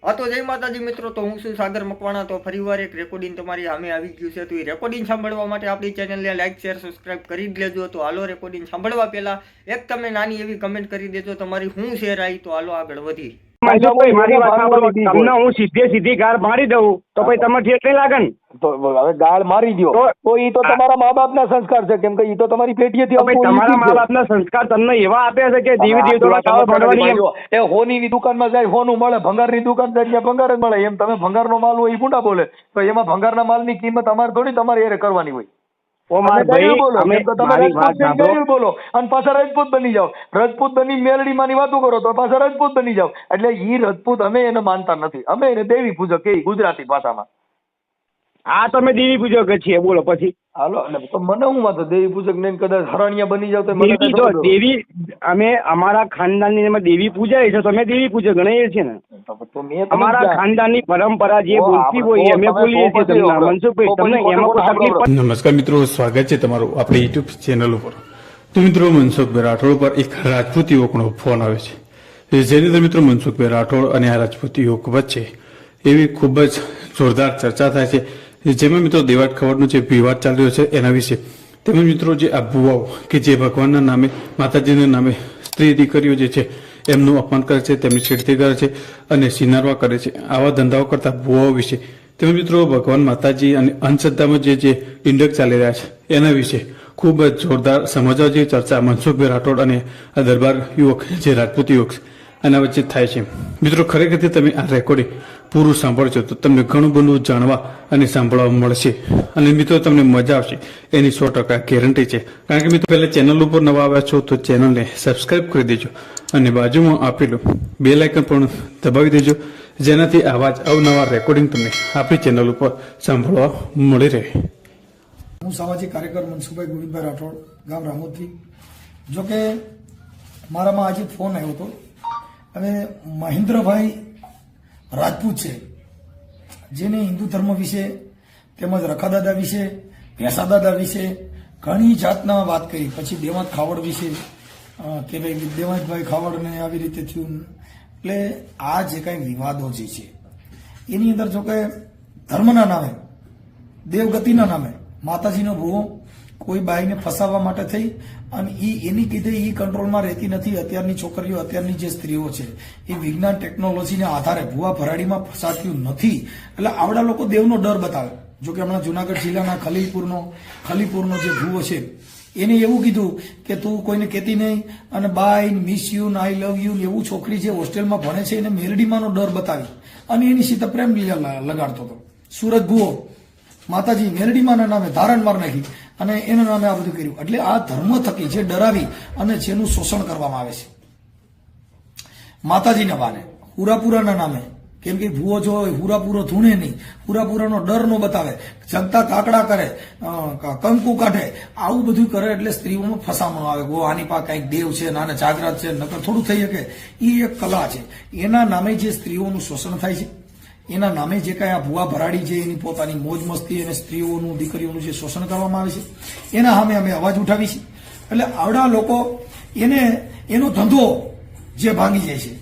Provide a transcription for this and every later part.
હા તો જય માતાજી મિત્રો, તો હું છું સાગર મકવાણા। તો ફરીવાર એક રેકોર્ડિંગ તમારી સામે આવી ગયું છે। તો એ રેકોર્ડિંગ સાંભળવા માટે આપણી ચેનલને લાઈક શેર સબસ્ક્રાઇબ કરી જ લેજો। તો હાલો રેકોર્ડિંગ સાંભળવા પહેલા એક તમે નાની એવી કમેન્ટ કરી દેજો તમારી શું શેર આવી। તો હાલો આગળ વધી। મનસુખભાઈ મારી વાત સાંભળો, તમને હું સીધી ગાળ મારી દઉં તો પછી તમે ઠેક નહીં લાગે ને? તો હવે ગાળ મારી દો તો ઈ તો તમારા મા બાપ ના સંસ્કાર છે, કેમ કે ઈ તો તમારી પેઢીએથી આવતું તમારા મા બાપ ના સંસ્કાર તમને એવા આપ્યા છે કે દેવી દેવતાના કાવા ભણવાની એ હોની ની દુકાનમાં જાય હોનું મળે, ભંગાર ની દુકાન જાય ત્યાં ભંગાર જ મળે। એમ તમે ભંગાર નો માલ હોય એ બુડા બોલે તો એમાં ભંગારના માલ ની કિંમત અમારે થોડી તમારે એ કરવાની હોય। ઓ મારા ભાઈ, અમે મારી વાત સાંભળો બોલો અને પાછા રાજપૂત બની જાઓ, રાજપૂત બની મેલડી માની વાતો કરો તો પાછા રાજપૂત બની જાઓ। એટલે ઈ રાજપૂત અમે એને માનતા નથી, અમે એને દેવી પૂજક કહીએ ગુજરાતી ભાષામાં। આ તમે દેવી પૂજક છીએ બોલો પછી હાલો, એટલે તો મને હું વાંધો દેવી પૂજક ને કદાચ હરાણિયા બની જાવ તો મને દેવી જો દેવી અમે અમારા ખાનદાનની એમાં દેવી પૂજાય છે તો અમે દેવી પૂજક ગણાઈએ છીએ ને। અમારા ખાનદાનની પરંપરા જે બોલતી હોય અમે બોલીએ છીએ। તમને મનસુખભાઈ તમને એમાં કોઈ તકલીફ? નમસ્કાર મિત્રો, સ્વાગત છે તમારું આપણી યુટ્યુબ ચેનલ ઉપર। તો મિત્રો, મનસુખભાઈ રાઠોડ પર એક રાજપૂત યુવકનો ફોન આવે છે, જેની અંદર મિત્રો મનસુખભાઈ રાઠોડ અને આ રાજપૂત યુવક વચ્ચે એવી ખૂબ જ જોરદાર ચર્ચા થાય છે, જેમાં મિત્રો દેવાટ ખવડનો જે વિવાદ ચાલી રહ્યો છે એના વિશે। તેમજ મિત્રો જે આ ભુવાઓ કે જે ભગવાનના નામે માતાજીના નામે સ્ત્રી દીકરીઓ જે છે એમનું અપમાન કરે છે, તેમની છેડતી કરે છે અને સિનારવા કરે છે, આવા ધંધાઓ કરતા ભુવાઓ વિશે, તેમજ મિત્રો ભગવાન માતાજી અને અંધશ્રદ્ધામાં જે ઇન્ડક ચાલી રહ્યા છે એના વિશે ખૂબ જ જોરદાર સમજવા જેવી ચર્ચા મનસુખભાઈ રાઠોડ અને આ દરબાર યુવક જે રાજપૂત યુવક છે આના વચ્ચે થાય છે। મિત્રો, ખરેખર તમે આ રેકોર્ડિંગ પૂરું સાંભળશો તો તમને ઘણું બધું જાણવા અને સાંભળવા મળશે અને મિત્રો તમને મજા આવશે એની 100% ગેરંટી છે। કારણ કે મિત્રો પહેલા ચેનલ ઉપર નવા આવ્યા છો તો ચેનલને સબસ્ક્રાઇબ કરી દેજો અને બાજુમાં આપેલું બેલ આઇકન પણ દબાવી દેજો, જેનાથી આવા જ અવનવા રેકોર્ડિંગ તમને આપણી ચેનલ ઉપર સાંભળવા મળી રહે। હું સામાજિક કાર્યકર મનસુખભાઈ ગોવિંદભાઈ રાઠોડ, ગામ રામોદથી। જોકે મારામાં આજે ફોન આવ્યો હતો અને મહેન્દ્રભાઈ રાજપૂત છે, જેને હિન્દુ ધર્મ વિશે તેમજ રખાદાદા વિશે, ભેંસાદાદા વિશે ઘણી જાતના વાત કરી। પછી દેવાંત ખાવડ વિશે કે ભાઈ દેવાંતભાઈ ખાવડને આવી રીતે થયું। એટલે આ જે કાંઈ વિવાદો જે છે એની અંદર જોકે ધર્મના નામે, દેવગતિના નામે માતાજીનો ભૂવો કોઈ બાઈને ફસાવવા માટે થઈ અને એની કીધે એ કંટ્રોલમાં રહેતી નથી। અત્યારની છોકરીઓ, અત્યારની જે સ્ત્રીઓ છે એ વિજ્ઞાન ટેકનોલોજીના આધારે ભૂવા ભરાડીમાં ફસાતી નથી। એટલે આવડા લોકો દેવનો ડર બતાવે। જોકે હમણાં જુનાગઢ જિલ્લાના ખલીપુરનો જે ભૂવો છે એને એવું કીધું કે તું કોઈને કહેતી નહીં અને bye miss you, I love you એવું છોકરી જે હોસ્ટેલમાં ભણે છે એને મેરડીમાંનો ડર બતાવી અને એની સીધા પ્રેમ લીલા લગાડતો હતો। સુરત ભૂવો માતાજી મેરડીમાના નામે ધારણ માર નાખી અને એના નામે આ બધું કર્યું। એટલે આ ધર્મ થકી જે ડરાવી અને જેનું શોષણ કરવામાં આવે છે માતાજીના બાને, હુરાપુરાના નામે, કેમ કે ભૂવો જો હુરાપુરો ધૂણે નહીં, હુરાપુરાનો ડર નો બતાવે, જગતા કાકડા કરે, કંકુ કાઢે, આવું બધું કરે એટલે સ્ત્રીઓમાં ફસામણો આવે। ગો આની પા કઈક દેવ છે, નાને જાગૃત છે, નકર થોડું થઈ શકે। એ એક કલા છે, એના નામે જે સ્ત્રીઓનું શોષણ થાય છે, એના નામે જે કાંઈ આ ભૂવા ભરાડી છે એની પોતાની મોજ મસ્તી અને સ્ત્રીઓનું, દીકરીઓનું જે શોષણ કરવામાં આવે છે એના સામે અમે અવાજ ઉઠાવી છે। એટલે આવડા લોકો એનો ધંધો જે ભાંગી જાય છે,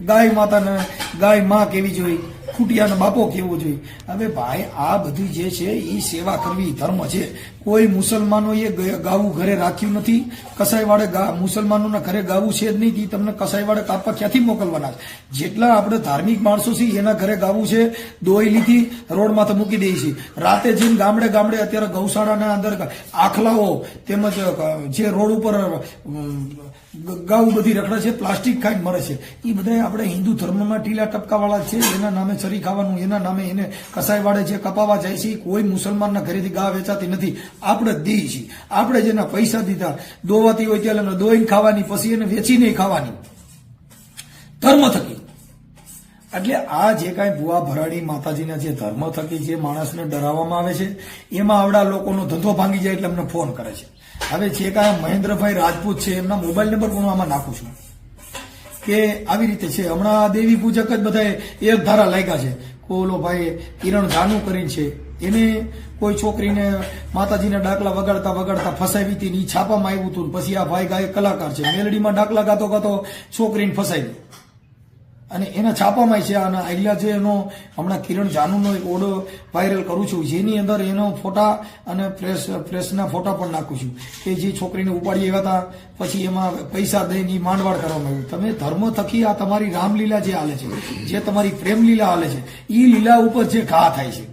ગાય માતાને ગાય માં કેવી જોઈએ, ખૂટિયાનો બાપો કેવો જોઈએ। હવે ભાઈ આ બધું જે છે એ સેવા કરવી ધર્મ છે। કોઈ મુસલમાનોએ ગાવું ઘરે રાખ્યું નથી, કસાઈવાડે મુસલમાનોના ઘરે ગાવું છે જ નહીં, તમને કસાઈવાડે કાપવા ક્યાંથી મોકલવાના છે? જેટલા આપણે ધાર્મિક માણસો છીએ એના ઘરે ગાવું છે, દોઈ લીધી રોડમાં તો મૂકી દઈએ છીએ। રાતે જઈને ગામડે ગામડે અત્યારે ગૌશાળાના અંદર આખલાઓ તેમજ જે રોડ ઉપર ગાવું બધી રખડે છે, પ્લાસ્ટિક ખાઈને મરે છે, એ બધા આપણે હિન્દુ ધર્મમાં ટીલા ટપકાવાળા છે, એના નામે ચરી ખાવાનું, એના નામે એને કસાઈવાડે જે કપાવા જાય છે કોઈ મુસલમાનના ઘરેથી ગા વેચાતી નથી, આપણે દઈએ છીએ। આપણે જેના પૈસા દીધા દોવાતી હોય ત્યારે દોઈને ખાવાની, પછી એને વેચીને ખાવાની ધર્મ થકી। એટલે આ જે કાંઈ ભૂવા ભરાડી માતાજીના જે ધર્મ થકી જે માણસને ડરાવવામાં આવે છે એમાં આવડા લોકોનો ધંધો ભાંગી જાય એટલે અમને ફોન કરે છે। હવે જે કાંઈ મહેન્દ્રભાઈ રાજપૂત છે એમના મોબાઈલ નંબર પણ આમાં નાખું છું કે આવી રીતે છે। હમણાં દેવી પૂજક જ બધા એક ધારા લાગ્યા છે। ઓલો ભાઈ કિરણ જાનું કરીને છે, એને કોઈ છોકરીને માતાજીના ડાકલા વગાડતા વગાડતા ફસાવી હતી, છાપામાં આવ્યું હતું। પછી આ ભાઈ ગાયક કલાકાર છે, મેલડીમાં ડાકલા ગાતો ગાતો છોકરીને ફસાવી। અને એના છાપામાં છે. અને આગલા જે એનો હમણાં કિરણ જાનુનો એક ઓડિયો વાયરલ કરું છું, જેની અંદર એનો ફોટા અને પ્રેસના ફોટા પણ નાખું છું કે જે છોકરીને ઉપાડી આવ્યા હતા, પછી એમાં પૈસા દઈને માંડવાળ કરવામાં આવ્યું. તમે ધર્મ થકી આ તમારી રામલીલા જે હાલે છે, જે તમારી પ્રેમ લીલા હાલે છે, એ લીલા ઉપર જે ઘા થાય છે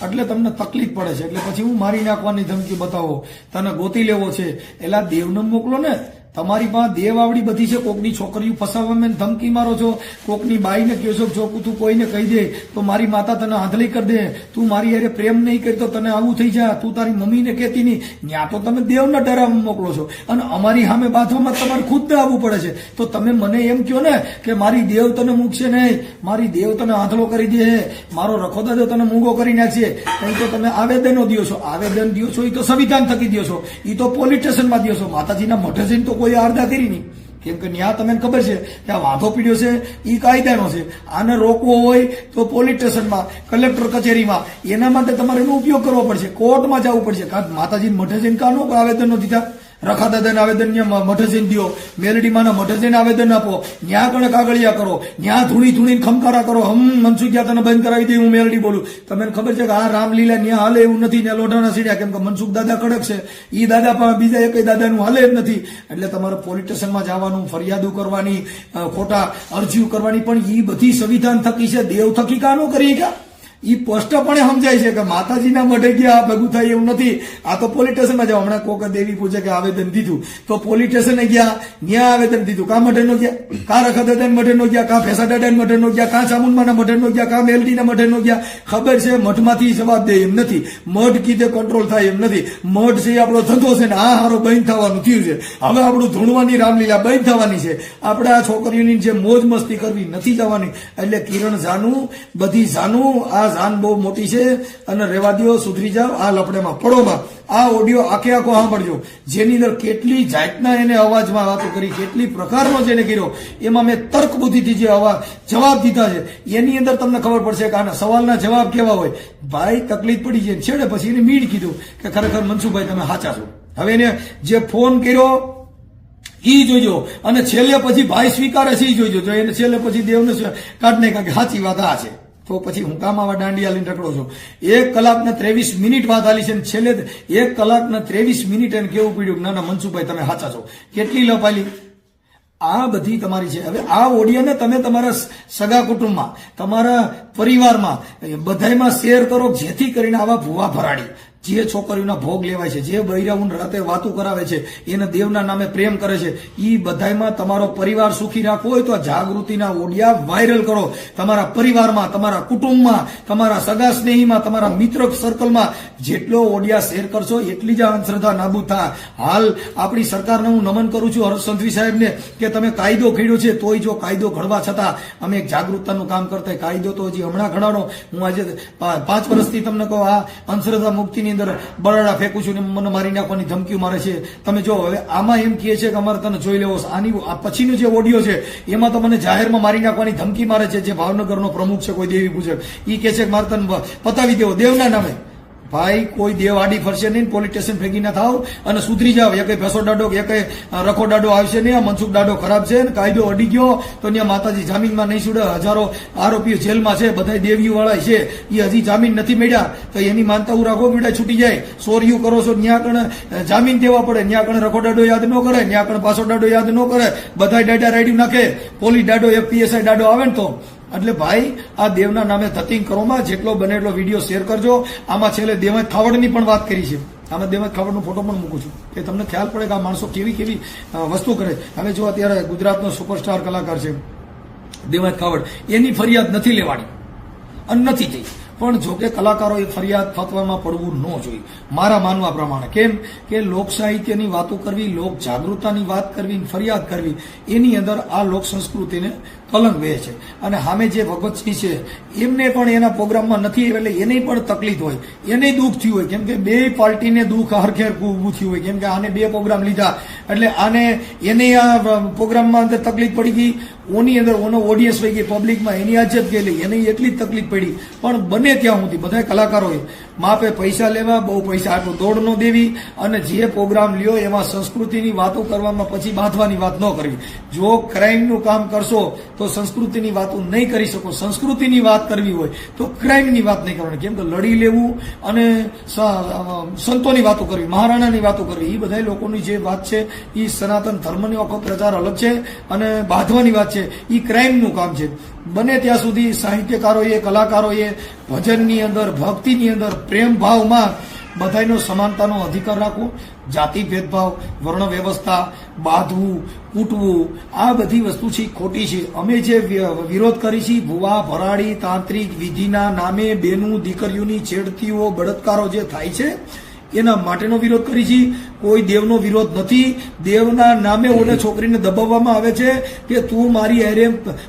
એટલે તમને તકલીફ પડે છે. એટલે પછી હું મારી નાખવાની ધમકી બતાવો, તને ગોતી લેવો છે, એલા દેવને મોકલો ને. તમારી પાસે દેવ આવડી બધી છે, કોકની છોકરીઓ ફસાવવામાં ધમકી મારો છો, કોકની બાઈને કહો છો જો તું કોઈને કહી દે તો મારી માતા તને આંધળી કરી દે, તું મારી હારે પ્રેમ નહીં કરી તો તને આવું થઈ જાય, તું તારી મમ્મીને કહેતી નહીં. ત્યાં તો તમે દેવને ડરાવવા મોકલો છો અને અમારી સામે બાંધવામાં તમારે ખુદને આવવું પડે છે. તો તમે મને એમ કહો ને કે મારી દેવ તને મૂકશે નહીં, મારી દેવ તને આંધળો કરી દે, મારો રખોદાદો તને મૂંગો કરી નાખશે, કઈ તો તમે આવેદનો દો છો. આવેદન દો છો એ તો સંવિધાન થકી દો છો, એ તો પોલીસ સ્ટેશનમાં દો છો. માતાજીના મઠે જઈને તો કોઈ આરદા કરી નહીં, કેમ કે ત્યાં તમને ખબર છે કે આ વાંધો પીડ્યો છે એ કાયદાનો છે. આને રોકવો હોય તો પોલીસ સ્ટેશનમાં, કલેક્ટર કચેરીમાં, એના માટે તમારે એનો ઉપયોગ કરવો પડશે, કોર્ટમાં જવું પડશે. કારણ માતાજી મઠે જઈને કાનો આવેદનો દીધા, રખા દાદાને આવેદન મઠે જઈને દો, મેલડીમાંના મઠે જઈને આવેદન આપો, ન્યા કણે કાગળિયા કરો, ન્યા ધૂણી ખમકારા કરો, મનસુખિયા તને બંધ કરાવી દે, હું મેલડી બોલું. તમને ખબર છે કે આ રામલીલા ન્યા હાલે એવું નથી, ને લોઢાના સીડ્યા, કેમ કે મનસુખ દાદા કડક છે, ઈ દાદા પણ બીજા એક દાદાનું હાલે જ નથી. એટલે તમારે પોલીસ સ્ટેશનમાં જવાનું, ફરિયાદો કરવાની, ખોટા અરજીઓ કરવાની, પણ ઈ બધી સંવિધાન થકી છે, દેવ થકી કાનો કરી ગયા. ઈ સ્પષ્ટપણે સમજાય છે કે માતાજીના મઢે ગયા ભેગું થાય એવું નથી. આ તો પોલીસ સ્ટેશનમાં જાવ. હમણાં કોક દેવી પૂજે કે આવેદન દીધું તો પોલીસ સ્ટેશને ગયા, ન્યા આવેદન દીધું, કા મઢે નો ગયા, કા રખાદાદા મઢે નો ગયા, કા ભેસા દાદા મઢે નો ગયા, કા ચામુંડમાના મઢે નો ગયા, કા મેલડીના મઢે નો ગયા. ખબર છે મઠમાંથી જવાબ દે એમ નથી, મઢ કીધે કંટ્રોલ થાય એમ નથી. મઢ છે આપણો ધંધો છે ને આ હારો બંધ થવાનું થયું છે. હવે આપણું ધૂણવાની રામલીલા બંધ થવાની છે. આપણે આ છોકરીઓની જે મોજ મસ્તી કરવી નથી જવાની. એટલે કિરણ જાનું, બધી જાનું, આ જાન બહુ મોટી છે અને રેવા દો, સુધરી જાવ, આ લપડેમાં પડોમાં. આ ઓડિયો આખે આખો સાંભળજો, જેની અંદર કેટલી જાતના એને અવાજમાં વાતો કરી, કેટલી પ્રકારનો જેને કર્યો, એમાં મેં તર્ક બુદ્ધિથી જે જવાબ દીધા છે એની અંદર તમને ખબર પડશે કે આના સવાલના જવાબ કેવા હોય. ભાઈ તકલીફ પડી જાય, છેડે પછી એને મીડ કીધું કે ખરેખર મનસુખભાઈ તમે સાચા છો. હવે એને જે ફોન કર્યો ઈ જોજો, અને છેલ્લે પછી ભાઈ સ્વીકારે છે ઈ જોજો. જો એને છેલ્લે પછી દેવને કાઢ નાખ્યા કે સાચી વાત આ છે, તો પછી હું કામ આવા દાંડિયા લઈને રખડો છું. 1 કલાક ને 23 મિનિટ વાત આલી છે, છેલ્લે 1 કલાક ને 23 મિનિટ એને કેવું પડ્યું ના ના મનસુખભાઈ તમે સાચા છો. કેટલી લપાલી આ બધી તમારી છે. હવે આ ઓડિયોને તમે તમારા સગા કુટુંબમાં, તમારા પરિવારમાં બધામાં શેર કરો, જેથી કરીને આવા ભૂવા ભરાડી જે છોકરીઓના ભોગ લેવાય છે, જે બૈરાઉન રાતે વાતું કરાવે છે, એને દેવના નામે પ્રેમ કરે છે, ઈ બધાયમાં તમારો પરિવાર સુખી રાખવો હોય તો જાગૃતિના ઓડિયા વાયરલ કરો. તમારા પરિવારમાં, તમારા કુટુંબમાં, તમારા સગા સ્નેહીમાં, તમારા મિત્ર સર્કલમાં જેટલો ઓડિયા શેર કરશો એટલી જ અંધશ્રદ્ધા નાબૂદ થાય. હાલ આપણી સરકારને હું નમન કરું છું, હર્ષ સંઘવી સાહેબને, કે તમે કાયદો ઘડ્યો છે, તોય જો કાયદો ઘડવા છતાં અમે એક જાગૃતતાનું કામ કરતા. કાયદો તો હજી હમણાં ઘડાડો, હું આજે 5 વર્ષથી તમને કહું આ અંધશ્રદ્ધા મુક્તિની અંદર બરાડા ફેંકું છું ને મને મારી નાખવાની ધમકીઓ મારે છે. તમે જો હવે આમાં એમ કહે છે કે અમારે તને જોઈ લેવો. આની આ પછીનો જે ઓડિયો છે એમાં તો મને જાહેરમાં મારી નાખવાની ધમકી મારે છે. જે ભાવનગરનો પ્રમુખ છે કોઈ દેવી પૂજક, ઈ કહે છે કે મારે તને પતાવી દેવો દેવના નામે. ભાઈ કોઈ દેવ આડી ફરશે નહીં, પોલીસ સ્ટેશન ભેગી ના થાવ અને સુધરી જાવ. એ કઈ ભેસો દાડો કે કઈ રખો દાડો આવશે નહીં. આ મનસુખ દાડો ખરાબ છે, કાયદો અડી ગયો તો ત્યાં માતાજી જામીનમાં નહીં છોડે. હજારો આરોપીઓ જેલમાં છે, બધા દેવીઓ વાળા છે, એ હજી જામીન નથી મળ્યા તો એની માનતા રાખો બેટા છૂટી જાય. ચોરીઓ કરો છો ત્યાં કણે જામીન દેવા પડે, ત્યાં કણે રખો દાડો યાદ ન કરે, ત્યાં કણે પાછો દાડો યાદ ન કરે, બધા દાડા રાઈડિંગ નાખે, પોલીસ દાડો FPSI દાડો આવે ને તો. એટલે ભાઈ આ દેવના નામે ધતિંગ કરોમાં જેટલો બને એટલો વિડીયો શેર કરજો. આમાં છેલ્લે દેવાય ખાવડની પણ વાત કરી છે. આમાં દેવાય ખાવડનો ફોટો પણ મૂકું છું કે તમને ખ્યાલ પડે કે આ માણસો કેવી કેવી વસ્તુ કરે. હવે જો અત્યારે ગુજરાતનો સુપરસ્ટાર કલાકાર છે દેવાય ખાવડ, એની ફરિયાદ નથી લેવાની અને નથી થઈ. પણ જો કે કલાકારોએ ફરિયાદ ફતવામાં પડવું ન જોઈએ મારા માનવા પ્રમાણે. કેમ કે લોક સાહિત્યની વાતો કરવી, લોક જાગૃતતાની વાત કરવી, ફરિયાદ કરવી, એની અંદર આ લોક સંસ્કૃતિને કલંક બે છે. અને સામે જે ભગવતસિંહ છે એમને પણ એના પ્રોગ્રામમાં નથી, એટલે એને પણ તકલીફ હોય, એને દુઃખ થયું હોય. કેમ કે બે પાર્ટીને દુઃખ હરખેર ઊભું થયું હોય. કેમ કે આને 2 પ્રોગ્રામ લીધા એટલે આને એને આ પ્રોગ્રામમાં અંદર તકલીફ પડી ગઈ, ઓની અંદર ઓનો ઓડિયન્સ વહી ગઈ, પબ્લિકમાં એની આજત ગયેલી, એને એટલી જ તકલીફ પડી. પણ બને ત્યાં સુધી બધા કલાકારોએ માપે પૈસા લેવા, બહુ પૈસા આટલું દોડ ન દેવી, અને જે પ્રોગ્રામ લ્યો એમાં સંસ્કૃતિની વાતો કરવામાં પછી બાંધવાની વાત ન કરવી. જો ક્રાઇમનું કામ કરશો તો સંસ્કૃતિની વાતો નહીં કરી શકો. સંસ્કૃતિની વાત કરવી હોય તો ક્રાઇમની વાત નહીં કરવાની. કેમ કે લડી લેવું અને સંતોની વાતો કરવી, મહારાણાની વાતો કરવી, એ બધા લોકોની જે વાત છે એ સનાતન ધર્મની આખો પ્રચાર અલગ છે અને બાંધવાની વાત છે એ ક્રાઇમનું કામ છે. બને ત્યાં સુધી સાહિત્યકારોએ, કલાકારોએ ભજનની અંદર, ભક્તિની અંદર, પ્રેમ ભાવમાં બધાનો સમાનતાનો અધિકાર રાખવો. જાતિ ભેદભાવ, વર્ણ વ્યવસ્થા, બાંધવું, કૂટવું, આ બધી વસ્તુ છે ખોટી છે. અમે જે વિરોધ કરી છે ભુવા, ભરાડી, તાંત્રિક, વિધિના નામે બેનું દીકરીઓની છેડતીઓ, બળાત્કારો જે થાય છે એના માટેનો વિરોધ કરી છે. કોઈ દેવનો વિરોધ નથી. દેવના નામે ઓલે છોકરીને દબાવવામાં આવે છે કે તું મારી હારે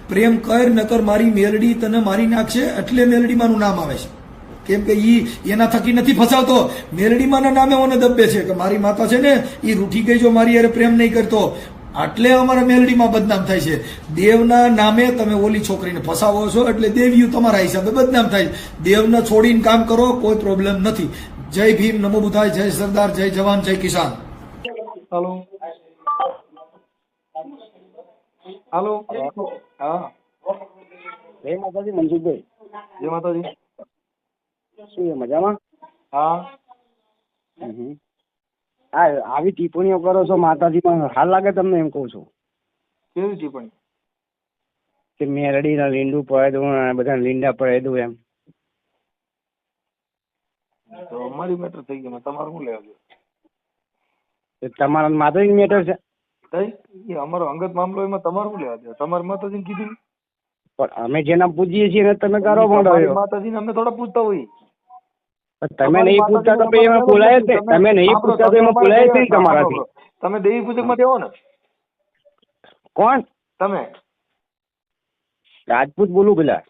પ્રેમ કર, નકર મારી મેલડી તને મારી નાખશે, એટલે મેલડીમાંનું નામ આવે છે. કેમ કે એના થકી નથી ફસાવતો, મેલડીમાંના નામે ઓને દબે છે કે મારી માતા છે ને એ રૂઠી ગઈ, જો મારી હારે પ્રેમ નહીં કરતો, એટલે અમારા મેલડીમાં બદનામ થાય છે. દેવના નામે તમે ઓલી છોકરીને ફસાવો છો એટલે દેવીઓ તમારા હિસાબે બદનામ થાય. દેવને છોડીને કામ કરો, કોઈ પ્રોબ્લેમ નથી. જય ભીમ, નમો બુદ્ધાય, જય સરદાર, જય જવાન, જય કિસાન. હાલો હાલો હા જય માતાજી મનસુખભાઈ. જય માતાજી. શું એ મજામાં? હા આવી ટિપ્પણીઓ કરો છો માતાજીમાં, હાલ લાગે તમને? એમ કહું છું. કેવી ટિપ્પણી? કે મેરડીના લીંડું પડે દઉં, બધા લીંડા પડે દઉં એમ. તો અમારી મેટર થઈ ગઈ, તમારું શું લેવા ગયો? તમારા માતાજી મેટર છે? એ અમારો અંગત મામલો, એમાં તમારું શું લેવા દે? તમારી માતાજીને કીધું પણ અમે જેના પૂજીએ છીએ ને તમે કરો માંડો. માતાજીને અમે થોડા પૂછતા હોય. તમે નહીં પૂછતા તો એમાં બોલાય જ નહીં. તમે નહીં પૂછતા તો એમાં બોલાય જ નહીં તમારાથી. તમે દેવી પૂજક માં દેવો ને? કોણ તમે? રાજપૂત બોલું પેલા.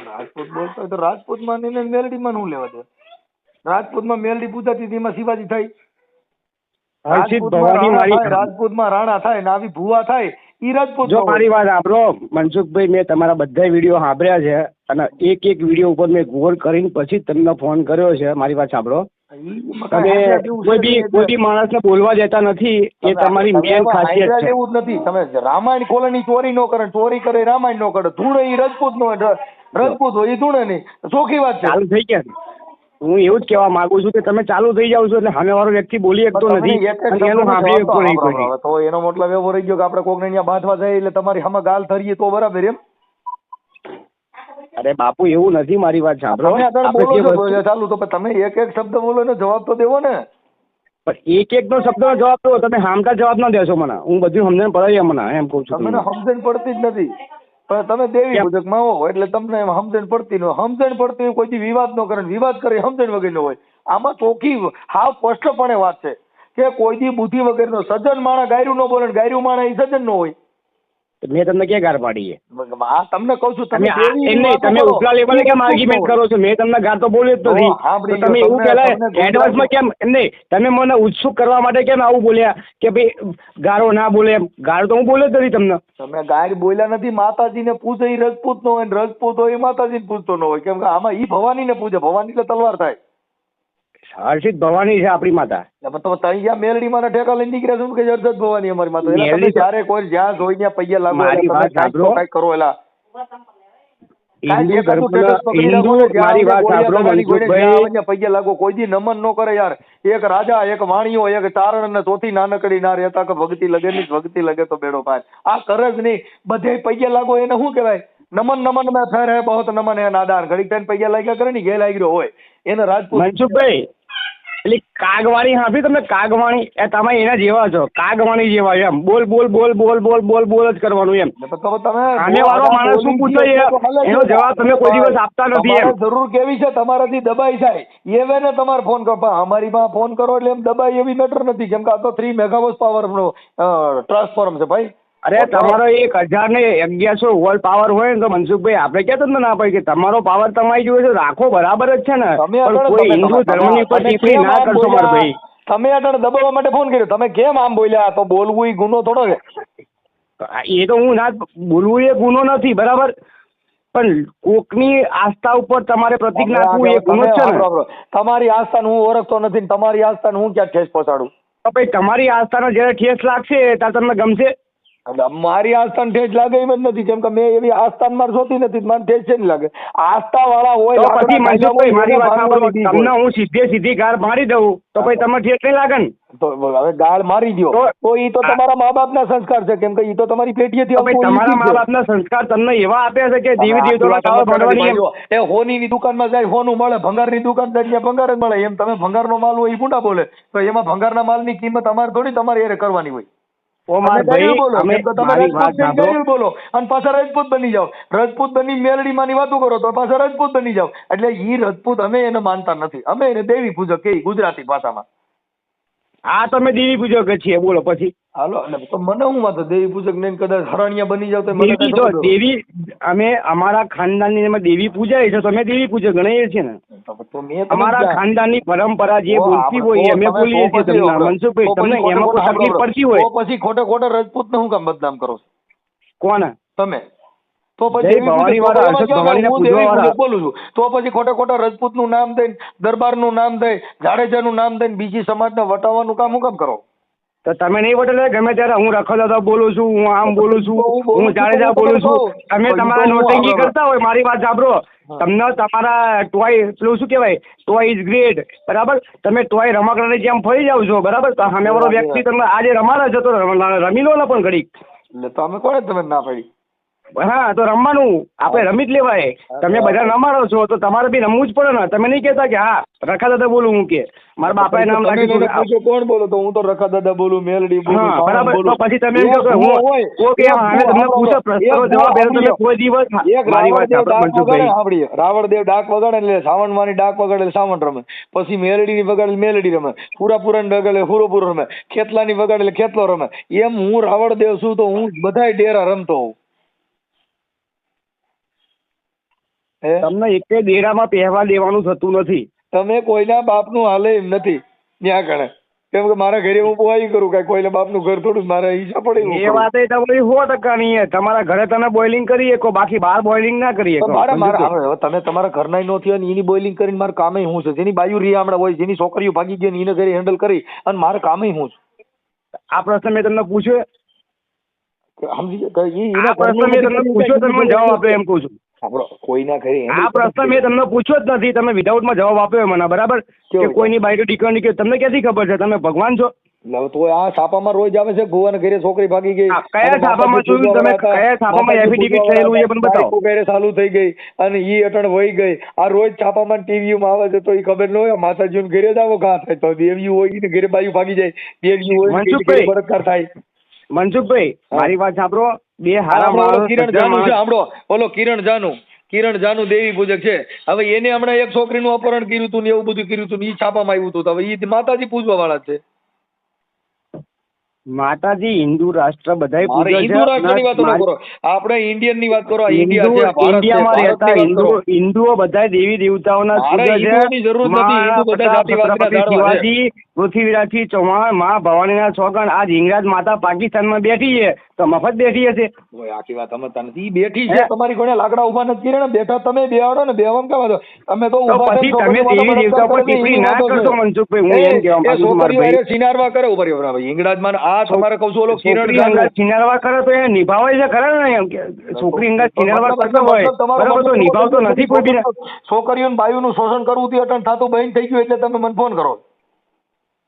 રાજપૂત બોલતો હોય તો રાજપૂત માં ને મેલડી માં શું લેવા દે? રાજપૂત માં મેલડી પૂજાતી હતી, એમાં શિવાજી થાય. રાજપૂત માં રાણા થાય ને આવી ભુવા થાય, ઈ રાજપૂત. જો મારી વાત સાંભળો મનસુખભાઈ, મેં તમારા બધા વિડીયો સાંભળ્યા છે અને એક એક વિડીયો ઉપર મેં ગોળ કરીને પછી તમને ફોન કર્યો છે. મારી વાત સાંભળો, તમે કોઈ બી માણસને બોલવા દેતા નથી, એ તમારી મેન ખાસિયત છે. એવું જ નથી. તમે રામાયણ ખોલવાની ચોરી નો કરે, ચોરી કરે રામાયણ નો કરે, ધૂણે ઈ રાજપૂત નો, રાજપૂત હોય ઈ ધૂણે નહીં. ચોખ્ખી વાત છે. ચાલુ થઈ ગયા. હું એવું જ કહેવા માંગુ છું કે તમે ચાલુ થઈ જાવ છો એટલે સામે વાળો વ્યક્તિ બોલી શકતો નથી. તો એનો મતલબ એવો રહી ગયો કે આપણે કોકને અહીંયા બાંધવા જાય એટલે તમારી સામે ગાલ ધરીએ તો બરાબર એમ? અરે બાપુ એવું નથી. મારી વાત સાંભળો, ચાલુ તો તમે એક એક શબ્દ બોલો ને જવાબ તો દેવો ને. પણ એક એક નો શબ્દ નો જવાબ દો, તમે હામકા જવાબ ના દેશો મને. હું બધું સમજણ પડાવી મને, એમ કઉ છું. તમને સમજણ પડતી જ નથી. પણ તમે દેવી પૂજક માં હો એટલે તમને સમજણ પડતી ન હોય. સમજણ પડતી હોય કોઈ વિવાદ ન કરે, વિવાદ કરે સમજણ વગર નો હોય. આમાં ચોખ્ખી હાવ સ્પષ્ટપણે વાત છે કે કોઈ દી બુદ્ધિ વગર નો સજ્જન માણસ ગાયરું ન બોલે, ગાયરું માણસ એ સજ્જન નો હોય. મેં તમને ક્યાં ગાર પાડી છે? તમને કઉ છું તમે ઉપલા લેવલે કેમ આર્ગ્યુમેન્ટ કરો છો? મેં તમને ગાર તો બોલ્યો જ નથી. તમે એવું પેલા એડવાન્સમાં કેમ નહીં, તમે મને ઉત્સુક કરવા માટે કેમ આવું બોલ્યા કે ભાઈ ગારો ના બોલે એમ? ગારો તો હું બોલ્યો જ નથી તમને. તમે ગાય બોલ્યા નથી. માતાજીને પૂજે એ રજપૂત નો હોય, રજપૂત હોય એ માતાજીને પૂજતો ન હોય. કેમ કે આમાં ઈ ભવાની ને પૂજે, ભવાની એટલે તલવાર થાય. હર્ષિત ભવાની છે આપણી માતા. ત્યાં મેલડી માં ઠેકા લઈને નીકળ્યા છું કે હર્ષિત ભવાની અમારી માતા. જયારે કોઈ જ્યાં જોઈ ત્યાં પૈયા લાગો કઈ કરો એલા પૈયા લાગો. કોઈ દી નમન ન કરે યાર. એક રાજા, એક વાણીઓ, એક ચારણ ને ચોથી નાનકડી ના રહેતા કે ભક્તિ લગે ની ભક્તિ લગે તો બેડો પાય. આ કરે જ નહીં. બધે પૈયા લાગો એને શું કહેવાય? નમન નમન મેં ફેર હે બહોત નમન હે નાદાન. ઘડીક ટાઈમ પૈયા લાગ્યા કરે ને, ઘે લાગ્યો હોય એને રાજપૂત. મનસુખભાઈ એટલે કાગવાણી હાંભી તમે? કાગવાણી એ તમે એના જેવા છો, કાગવાણી જેવા એમ. બોલ બોલ બોલ બોલ બોલ બોલ બોલ જ કરવાનું એમ. સામે વાળો માણસ શું પૂછે એનો જવાબ તમે કોઈ દિવસ આપતા નથી એમ. જરૂર કેવી છે તમારાથી દબાઈ જાય એવે ને તમારે ફોન કરો. અમારી પાસે ફોન કરો એટલે એમ દબાઈ એવી મેટર નથી. કેમ કે આ તો 3 મેગાવોટ પાવર નો ટ્રાન્સફોર્મ છે ભાઈ. અરે તમારો 1011 વોલ્ટ પાવર હોય ને તો મનસુખભાઈ આપણે ક્યાં તમને ના પાડી કે તમારો પાવર તમારી જોડે છે રાખો, બરાબર જ છે ને. કોઈ હિન્દુ ધર્મની ઉપર ટિપ્પણી ના કરશો મારા ભાઈ. તમે અત્યારે દબાવવા માટે ફોન કર્યો. તમે કેમ આમ બોલ્યા? તો બોલવું એ ગુનો થોડો છે. એ તો હું ના બોલવું એ ગુનો નથી, બરાબર, પણ કોકની આસ્થા ઉપર તમારે પ્રતિક નાખવું એ ગુનો છે ને. તમારી આસ્થાને હું ઓળખતો નથી, તમારી આસ્થાને હું ક્યાં ઠેસ પહોંચાડું? તો ભાઈ તમારી આસ્થાનો જયારે ઠેસ લાગશે ત્યારે તમને ગમશે? મારી આસ્થાને ઠેસ લાગે એમ જ નથી, કેમ કે મેં એવી આસ્થાન માર જોતી નથી, મને ઠેસ છે લાગે. આસ્થા વાળા હોય તો પછી મનસુખભાઈ મારી વાત સાંભળો, તમને હું સીધી ગાળ મારી દઉં તો પછી તમને ઠેસ નહીં લાગે ને? તો હવે ગાળ મારી દો તો ઈ તો તમારા મા બાપના સંસ્કાર છે, કેમ કે ઈ તો તમારી પેઢીએથી તમારા મા બાપના સંસ્કાર તમને એવા આપ્યા છે કે દેવી દેવતાના કાવા ભરવાની. એ હોનીની દુકાનમાં જાય હોનું મળે, ભંગારની દુકાન જાય ત્યાં ભંગાર જ મળે. એમ તમે ભંગારનો માલ હોય એ પૂંડા બોલે, તો એમાં ભંગારના માલની કિંમત અમારે થોડી તમારે એ કરવાની હોય. ઓ મારા ભાઈ, તમે રાજપૂત ગરીબ બોલો અને પાછા રાજપૂત બની જાઓ, રાજપૂત બની મેલડીમાંની વાતો કરો તો પાછા રાજપૂત બની જાઓ. એટલે ઈ રાજપૂત અમે એને માનતા નથી, અમે એને દેવી પૂજક કહીએ ગુજરાતી ભાષામાં. આ તમે દેવી પૂજક છીએ બોલો પછી? હાલો, તો મને હું વાંધો દેવી પૂજક ને કદાચ હરાણિયા બની જાવ તો મને દેવી તો દેવી અમે અમારા ખાનદાનની એમાં દેવી પૂજાય છે તો અમે દેવી પૂજક ગણીએ છીએ ને. અમારા ખાનદાનની પરંપરા જે બોલતી હોય અમે બોલીએ છીએ. તમને મનસુખભાઈ તમને એમાં કોઈ તકલીફ પડતી હોય પછી ખોટા રાજપૂત ને હું કામ બદનામ કરો છો? કોણ? તમે. તો પછી બોલું છું તો પછી ખોટા રાજપૂત નું નામ દઈને, દરબાર નું નામ દઈ, જાડેજા નું નામ દઈને બીજી સમાજને વટાવવાનું કામ હું કામ કરો? તો તમે નહીં વટે ગમે ત્યારે હું રખોદાદા બોલું છું, હું આમ બોલું છું, હું જાડેજા બોલું છું. તમે તમારા નોટંકી કરતા હોય, મારી વાત સાંભળો, તમને તમારા ટોય પેલું શું કહેવાય, ટોય ઇઝ ગ્રેટ, બરાબર? તમે ટોય રમકડાની જેમ ફરી જાવ છો, બરાબર? તો સામેવાળો વ્યક્તિ તમને આજે રમાડે છે તો રમી લો ને પણ ઘડીક. એટલે તો અમે કોને તમે ના પાડી? હા, તો રમવાનું આપણે રમી જ લેવાય. તમે બધા રમાડો છો તો તમારે બી રમવું જ પડે ને. તમે નહીં કહેતા કે હા રખા દાદા બોલું, હું કે મારા બાપાએ નામ લાગ્યું. કોણ બોલો? તો હું તો રખા દાદા બોલું, મેલડી બોલું, બરાબર. તો પછી તમે એમ કહો કે હું તમને પૂછો પ્રશ્નનો જવાબ તમે કોઈ દિવસ મારી વાત સાંભળો. રાવણદેવ ડાક વગાડે એટલે સાવણ માની ડાક વગાડે એટલે સાવણ રમે, પછી મેલડી ની વગાડે મેલડી રમે, પૂરા ની વગાડે પૂરો રમે, ખેતલા ની વગાડે એટલે ખેતલો રમે. એમ હું રાવણદેવ છું તો હું બધાય ડેરા રમતો હોઉં. તમને એક ડેરામાં પહેવા દેવાનું થતું નથી. તમે કોઈના બાપનું હાલે એમ નથી ત્યાં કણે, કેમ કે મારા ઘરે હું બોઈ કરું કઈ કોઈના બાપનું ઘર થોડું મારા હિસાબ પડે. એ વાત તમારી 100% નહીં. તમારા ઘરે તમે બોઇલિંગ કરી શકો, બાકી બહાર બોઇલિંગ ના કરી શકો. તમે તમારા ઘરના નો થયો ને એની બોઇલિંગ કરીને મારે કામે હું છે, જેની બાયુ રીહામણા હોય, જેની છોકરીઓ ભાગી ગઈ એને ઘરે હેન્ડલ કરી અને મારે કામે હું છું. આ પ્રશ્ન મેં તમને પૂછ્યો, સમજી પ્રશ્ન મેં તમને પૂછ્યો, તમે જવાબ આપ્યો એમ કહું છું. કોઈના ઘરે આ પ્રશ્ન મેં તમને પૂછ્યો જ નથી, તમે વિધાઉટમાં જવાબ આપ્યો મને, બરાબર? કે કોઈની બાયુ દીકરાની કે તમને ક્યાંથી ખબર છે? તમે ભગવાન છો? તો આ છાપામાં રોજ આવે છે ગોવાના ઘરે છોકરી ભાગી ગઈ. કયા છાપામાં જોયું તમે? કયા છાપામાં એફિડેવિટ થયેલું એ પણ બતાવો. ઘરે ચાલુ થઈ ગઈ અને ઈ અટણ વહી ગઈ. આ રોજ છાપામાં ટીવીમાં આવે છે તો એ ખબર ન હોય. માતાજીને ઘરે જ આવો ઘા થાય તો દેવ્યું હોય ને ઘરે બાયુ ભાગી જાય, દેવ્યું હોય બળાત્કાર થાય. મનસુખભાઈ મારી વાત સાંભળો, બે હારા કિરણ જાનુ છે, સાંભળો, ઓલો કિરણ જાનુ દેવી પૂજક છે. હવે એને હમણાં એક છોકરીનું અપહરણ કર્યું હતું ને એવું બધું કર્યું હતું ને ઈ છાપામાં આવ્યું હતું. હવે ઈ માતાજી પૂજવા વાળા છે. માતાજી હિન્દુ રાષ્ટ્ર બધાય પૂજે છે. હિન્દુ રાષ્ટ્રની વાત ન કરો, આપણે ઇન્ડિયન ની વાત કરો. ઇન્ડિયામાં રહેતા હિન્દુઓ બધા દેવી દેવતાઓના પૂજે છે. શિવાજી, પૃથ્વીરાજથી ચૌહાણ, માં ભવાનીના છોગણ. આજ હિંગરાજ માતા પાકિસ્તાનમાં બેઠી છે તો મફત બેઠી હશે? આખી વાત સમજતા નથી. બેઠી છે તમારી કોને લાકડા ઉભા નથી કર્યા ને? બેઠા તમે બેહાડો ને, બેવામાં કેમ વાંધો? અમે તો પછી તમે દેવી દેવતા પર ટિપ્પણી ના કરશો મનસુખભાઈ. હું એમ કહેવા માંગુ છું મારા ભાઈ, સિનારવા કરે ઉપર હિંગરાજમાં. આ તમારે કહું છું, ઓલો કિરણ સિનારવા કરે તો એ નિભાવે છે ખરા ને? એમ છોકરી અંગાત સિનારવા કરતો હોય બરાબર, તો નિભાવતો નથી કોઈ બી. છોકરીઓ બાયુનું શોષણ કરવું થી અટણ થતું બંધ થઈ ગયું એટલે તમે મને ફોન કરો.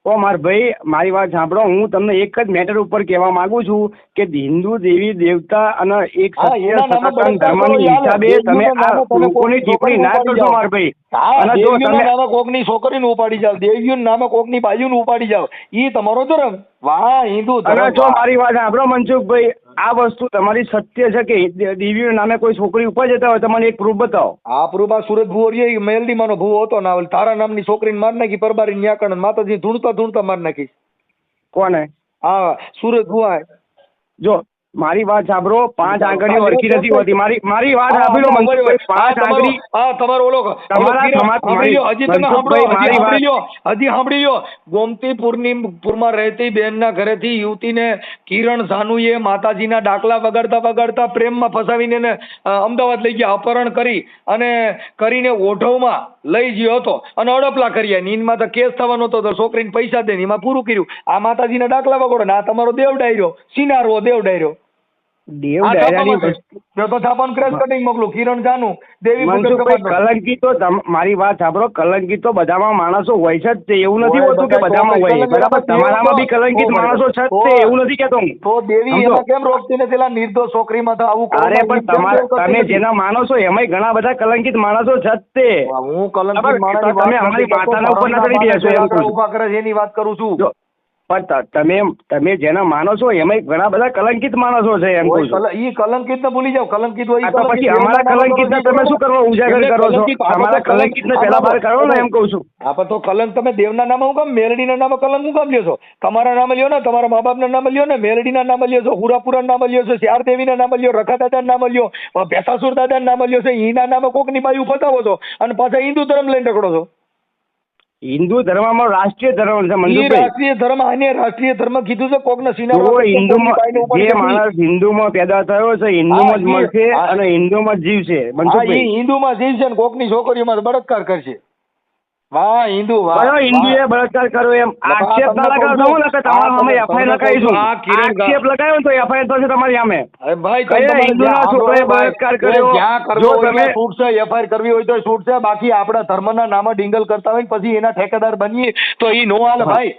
ઓ માર ભાઈ મારી વાત સાંભળો, હું તમને એક જ મેટર ઉપર કહેવા માંગુ છું કે હિન્દુ દેવી દેવતા અને એક સત્ય સનાતન ધર્મની હિસાબે તમે આ લોકોની ટિપ્પણી ના કરશો માર ભાઈ. અને જો તમે નામે કોકની છોકરીને ઉપાડી જાવ, દેવીઓના નામે કોકની બાયુને ઉપાડી જાવ, ઈ તમારો ધર્મ. વાહ હિન્દુ ધર્મ. અને જો મારી વાત સાંભળો મનસુખભાઈ, આ વસ્તુ તમારી સત્ય છે કે દેવીઓના નામે કોઈ છોકરી ઉપર જતા હોય? તમને એક પ્રૂફ બતાવો. આ પ્રૂફ આ સુરત ભુવો મેલડીમાંનો ભુવો હતો ના, તારા નામની છોકરીને માર નાખી, પરબારી ન્યાકણ માતાજી ધૂણતા માર નાખી. કોને? હા, સુરત ભુવા. જો મારી વાત સાંભળો, 5 આંગળીઓ હરખી નથી હોતી. મારી વાત સાંભળો મનસુખભાઈ, 5 આંગળી. હા, તમારો ઓલો હજી તમે સાંભળી લ્યો. ગોમતીપુરમાં રહેતી બેનના ઘરેથી યુવતીને કિરણ જાનુએ માતાજીના ડાકલા વગાડતા પ્રેમમાં ફસાવીને એને અમદાવાદ લઈ ગયા, અપહરણ કરી અને કરીને ઓઢવમાં લઈ ગયો હતો અને અડપલા કર્યા. નીંદમાં તો કેસ થવાનો હતો તો છોકરીને પૈસા દે, એમાં પૂરું કર્યું. આ માતાજીના ડાકલા વગાડો ને આ તમારો દેવ ડાયરો, સિનારવો દેવ ડાયરો. દેવ આ ડાયરાની છાપામાં છે. જો તો છાપાનું ક્રેશ કટિંગ મોકલું. કિરણ જાનુ દેવી પૂજક મનસુખભાઈ સમાજનો. કલંકી તો મારી વાત સાંભળો, કલંકી તો બધામાં માણસો હોય છે જ તે, એવું નથી હોય, હોતું કે બધા બધામાં કોઈ હોય, કલંકી બરાબર? તો તમારામાં બી કલંકિત તો માણસો છે જ તો તે, એવું નથી કેતો હું. તો દેવી સમજો. એમાં કેમ રોકતી નથી? પેલા નિર્દોષ છોકરીમાં તો આવું અરે કરવામાં પણ કેમ દેવ કરતી તમે નથી? જેના માનો છો એમાંય ઘણા બધા કલંકિત માણસો છે જ તે. હું કલંકિત બરાબર? માણસની તો તમે વાત અમારી નથી કરતો. માતાના ઉપર ના ચડી રહ્યા છો એમ લાકડા કહું છું. ઊભા કરે છે એની વાત કરું છું. જો પણ તમે જેના માનો છો એમાંય ઘણા બધા કલંકિત માણસો છે એમ કહું છું. ઈ કલંકિત ને ભૂલી જાવ. કલંકિત હોય ઈ તો કલંકિત. પછી અમારા કલંકિતને તમે શું કરવા ઉજાગર એટલે કરો છો? કલંકિત, આ અમારા તો કલંક- કલંકિતને પહેલા બહાર કાઢો ને એમ કહું છું. આપણે તો કલંક તમે દેવના નામે હું કામ, મેલડીના નામે કલંક હું કામ લ્યો છો? તમારા નામે લ્યો ને, તમારા મા બાપના નામે લ્યો ને, મેલડીના નામે લ્યો છો, હુરાપુરા નામે લ્યો છો, શ્યાર દેવીના નામે લ્યો, રખા દાદાના નામે લ્યો, ભેસાસુર દાદાના નામે લ્યો છો, ઈના નામે કોકની બાયું ફસાવો છો અને પાછા હિન્દુ ધર્મ લઈને ટકડો છો. હિન્દુ ધર્મમાં રાષ્ટ્રીય ધર્મ છે ઈ મનસુખભાઈ. રાષ્ટ્રીય ધર્મ, આને રાષ્ટ્રીય ધર્મ કીધું છે કોકને સીના જો પર હિન્દુમાં જે માણસ હિન્દુમાં પેદા થયો છે હિન્દુમાં જ મળશે અને હિન્દુમાં જ જીવશે મનસુખભાઈ. હિન્દુમાં જીવશે ને કોકની છોકરીઓમાં બળાત્કાર કરશે. વાહ હિન્દુ, વાહ. કયો હિન્દુએ બળાત્કાર કર્યો એમ આક્ષેપ ના લગાવતા હું ને તમારા સામે એફઆઈઆર લગાવીશું. આક્ષેપ લગાવ્યો ને તો એફઆઈઆર થશે તમારી સામે. અરે ભાઈ કયા હિન્દુના છોકરાએ બળાત્કાર કર્યો? જ્યાં કરવો જો હોય તમે ત્યાં છૂટ છે, એફઆઈઆર કરવી હોય તો છૂટ છે. બાકી આપણા ધર્મના નામે ડિંગલ કરતા હોય ને પછી એના ઠેકેદાર બનીએ તો ઈ નો હાલે ભાઈ.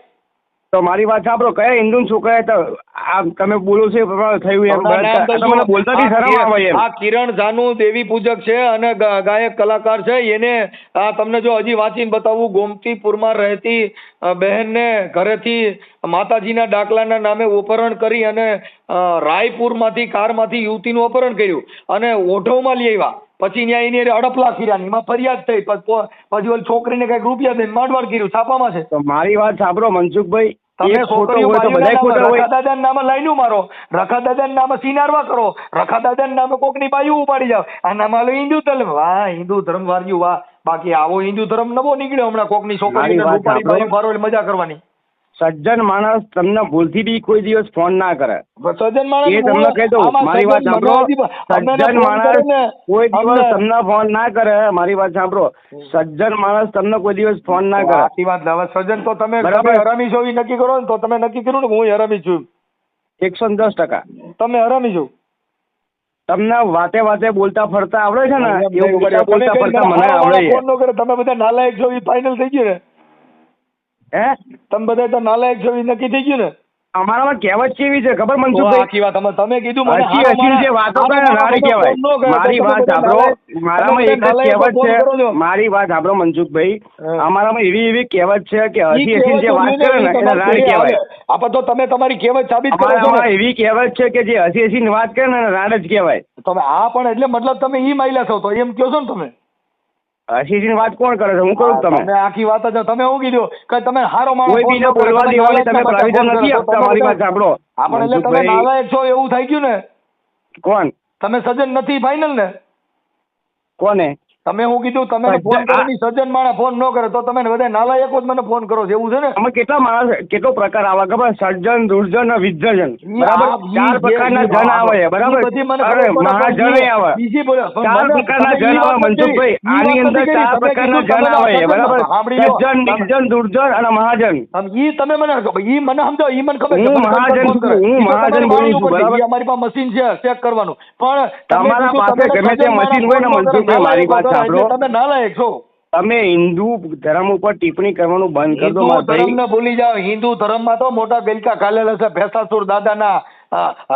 તો મારી વાત સાંભળો, કયા હિન્દુ છોકરાએ તો આ તમે બોલો છો એ પ્રમાણે થયું એમ બળાત્કાર? તમને બોલતા બી શરમ આવે એમ. આ કિરણ જાનુ દેવી પૂજક છે અને ગાયક કલાકાર છે. એને આ તમને જો હજી વાંચીને બતાવું, ગોમતીપુરમાં રહેતી બહેનને ઘરેથી માતાજીના ડાકલાના નામે અપહરણ કરી અને રાયપુરમાંથી કારમાંથી યુવતીનું અપહરણ કર્યું અને ઓઢવમાં લઈ આવ્યા. પછી ત્યાં એની અડપલા કર્યા, એમાં ફરિયાદ થઈ. પછી ઓલી છોકરીને કઈક રૂપિયા દઈને માંડવાડ કર્યું. છાપામાં છે. તો મારી વાત સાંભળો મનસુખભાઈ, તમે એક ખોટો હોય તો બધાય ખોટા હોય. રખા દાદાના નામે લાઈનું મારો, રખા દાદાના નામે સિનારવા કરો, રખા દાદાના નામે કોકની બાયું ઉપાડી જાવ. આ નામ આલો હિન્દુ ધર્મ. વાહ હિન્દુ ધર્મ વાળ્યું, વાહ. બાકી આવો હિન્દુ ધર્મ નવો નીકળ્યો હમણાં, કોકની છોકરીને ઉપાડી બાયું ફારો એટલે મજા કરવાની. સજ્જન માણસ તમને ભૂલથી બી કોઈ દિવસ ફોન ના કરે. સજ્જન માણસ એ તમને કહી દઉં, મારી વાત સાંભળો, સજ્જન માણસ કોઈ દિવસ તમને ફોન ના કરે. મારી વાત સાંભળો, સજ્જન માણસ તમને કોઈ દિવસ ફોન ના કરે. સાચી વાત. હવે સજ્જન તો તમે બરાબર. હરામી છો એ નક્કી કરો ને, તો તમે નક્કી કર્યું ને હું હરામી છું. 110%. તમે હરામી છો. તમને વાતે વાતે બોલતા ફરતા આવડે છે ને, એવું બોલતા તમે ફરતા મને આવડે છે. ફોન ન કરે. તમે બધા નાલાયક છો એ ફાઇનલ થઈ ગયું ને. હે? તમે બધા તો નાલાયક છો એ નક્કી થઈ ગયું ને. અમારામાં કહેવત કેવી છે ખબર તો મનસુખભાઈ? આખી વાત તમે કીધું મને હસી હસી જે વાતો કરે ને નારી કહેવાય. મારી વાત સાંભળો, મારામાં એક જ કહેવત છે. મારી વાત સાંભળો મનસુખભાઈ, અમારામાં એવી કહેવત છે કે હસી હસી જે વાત કરે ને એને રાડ કહેવાય. આપણે તો તમે તમારી કહેવત સાબિત કરો છો અમારામાં ને. એવી કહેવત છે કે જે હસી હસી વાત કરે ને એને રાડ જ કહેવાય. તમે આ પણ એટલે મતલબ તમે ઈ માયલા છો તો એમ કહો છો ને તમે. હસી હસી વાત કોણ કરે છે? હું કરું તમે તમે આખી વાત જ તમે હું કીધું કે તમે હારો માણસ કોઈ બીજો બોલવા દેવાની તમે પ્રાવિધન નથી આપતા. મારી વાત સાંભળો આપણે એટલે તમે મનસુખભાઈ. નાલાયક છો એવું થઈ ગયું ને. કોણ? તમે સજ્જન નથી ફાઇનલ ને. કોને? તમે હું કીધું તમે ફોન કરી સજ્જન માણસ ફોન ન કરે તો તમે બધા નાલાયકો જ મને ફોન કરો છો એવું છે ને. આમાં કેટલા માણસ કેટલો પ્રકાર આવે ખબર? સજ્જન, દુર્જન અને વિજ્જન. બરાબર? 4 પ્રકારના જન આવે છે. બરાબર? અરે મહાજન આવે. બીજી બોલો 4 પ્રકારના જન આવે મનસુખભાઈ. આની અંદર 4 પ્રકારના જન આવે છે. બરાબર? સજ્જન, નિર્જન, દુર્જન અને મહાજન. ઈ તમે મને ઈ મને સમજો, ઈ મને ખબર હું મહાજન છું. હું મહાજન બોલું છું. બરાબર? અમારી પાસે મશીન છે ચેક કરવાનું. પણ તમારા પાસે ગમે તે મશીન હોય ને મનસુખભાઈ, મારી વાત સાંભળો. તમે નાલાયક છો. તમે હિન્દુ ધર્મ ઉપર ટિપ્પણી કરવાનું બંધ કરી દો હિન્દુ મારા ભાઈ. ધર્મને ભૂલી જાઓ. હિન્દુ ધર્મમાં તો મોટા બેલકા કાલેલા છે. ભેસાસુર દાદાના,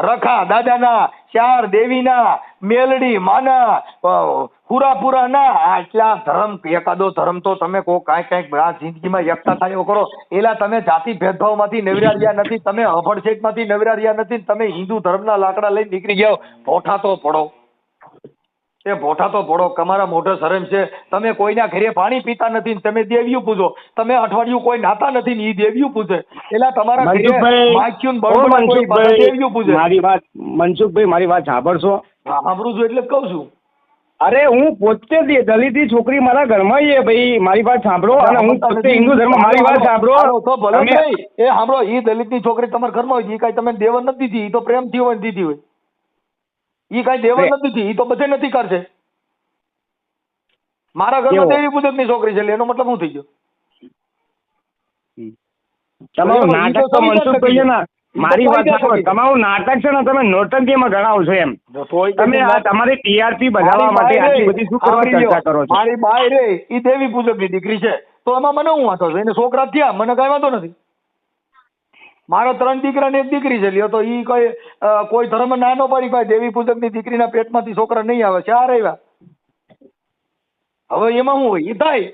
રખા દાદાના, ચાર દેવીના, મેલડી માના, હુરાપુરાના, આટલા ધર્મ. એકાદો ધર્મ તો તમે કહો કાંઈક આ જિંદગીમાં એકતા થાય એવો કરો. એલા તમે જાતિ ભેદભાવમાંથી નવરાર્યા નથી, તમે અભડછેટમાંથી નવરાર્યા નથી. તમે હિન્દુ ધર્મના લાકડા લઈને નીકળી ગયા. ભોઠા તો પડો. એ ભોઠા તો પડો. તમારા મોઢે શરમ છે. તમે કોઈના ઘરે પાણી પીતા નથી ને તમે દેવ્યું પૂજો. તમે અઠવાડિયું કોઈ નાતા નથી ને ઈ દેવ્યું પૂજે. એલા તમારા ઘરે મનસુખભાઈ, માખ્યું ઓ બળબડા કોઈ મનસુખભાઈ, દેવ્યું પૂજે. મારી વાત મનસુખભાઈ, મારી વાત સાંભળશો? સાંભળું છું એટલે જ કહું છું. અરે હું પોતે દલિત છોકરી મારા ઘરમાં છે ભાઈ. મારી વાત સાંભળો. અને હું પોતે હિન્દુ ધર્મ. મારી વાત સાંભળો. તો ભલે તમે- નહીં. એ સાંભળો, ઈ દલિતની છોકરી તમારા ઘરમાં હોય ઈ કાંઈ તમે દેવન નથી દીધી. ઈ તો પ્રેમથી હોય ને દીધી હોય. ઈ કાંઈ દેવન નથી દીધી. ઈ તો બધે નથી કરશે. મારા ઘરમાં કેવો? દેવી પૂજકની છોકરી છે એટલે એનો મતલબ શું થઈ ગયો? તમારું નાટક તો મનસુખભાઈ છે ને, મારી વાત સાંભળો, તમારું નાટક છે ને તમે નોટંકીમાં ગણાવો છો એમ. તમે આ તમારી ટીઆરપી બધાવવા માટે આટલી બધી શું કરવા ચર્ચા કરો છો? મારી બાઈ રે ઈ દેવી પૂજકની દીકરી છે, તો એમાં મને હું વાંધો છે? એને છોકરા થયા, મને કઈ વાંધો નથી. મારા 3 દીકરા ને 1 દીકરી છે, લ્યો તો ઈ કોઈ ધર્મ ના નો પાડી ભાઈ દેવી પૂજકની દીકરીના પેટમાંથી છોકરા નહીં આવે, 4 આવ્યા. હવે એમાં શું હોય? ઈ થાય.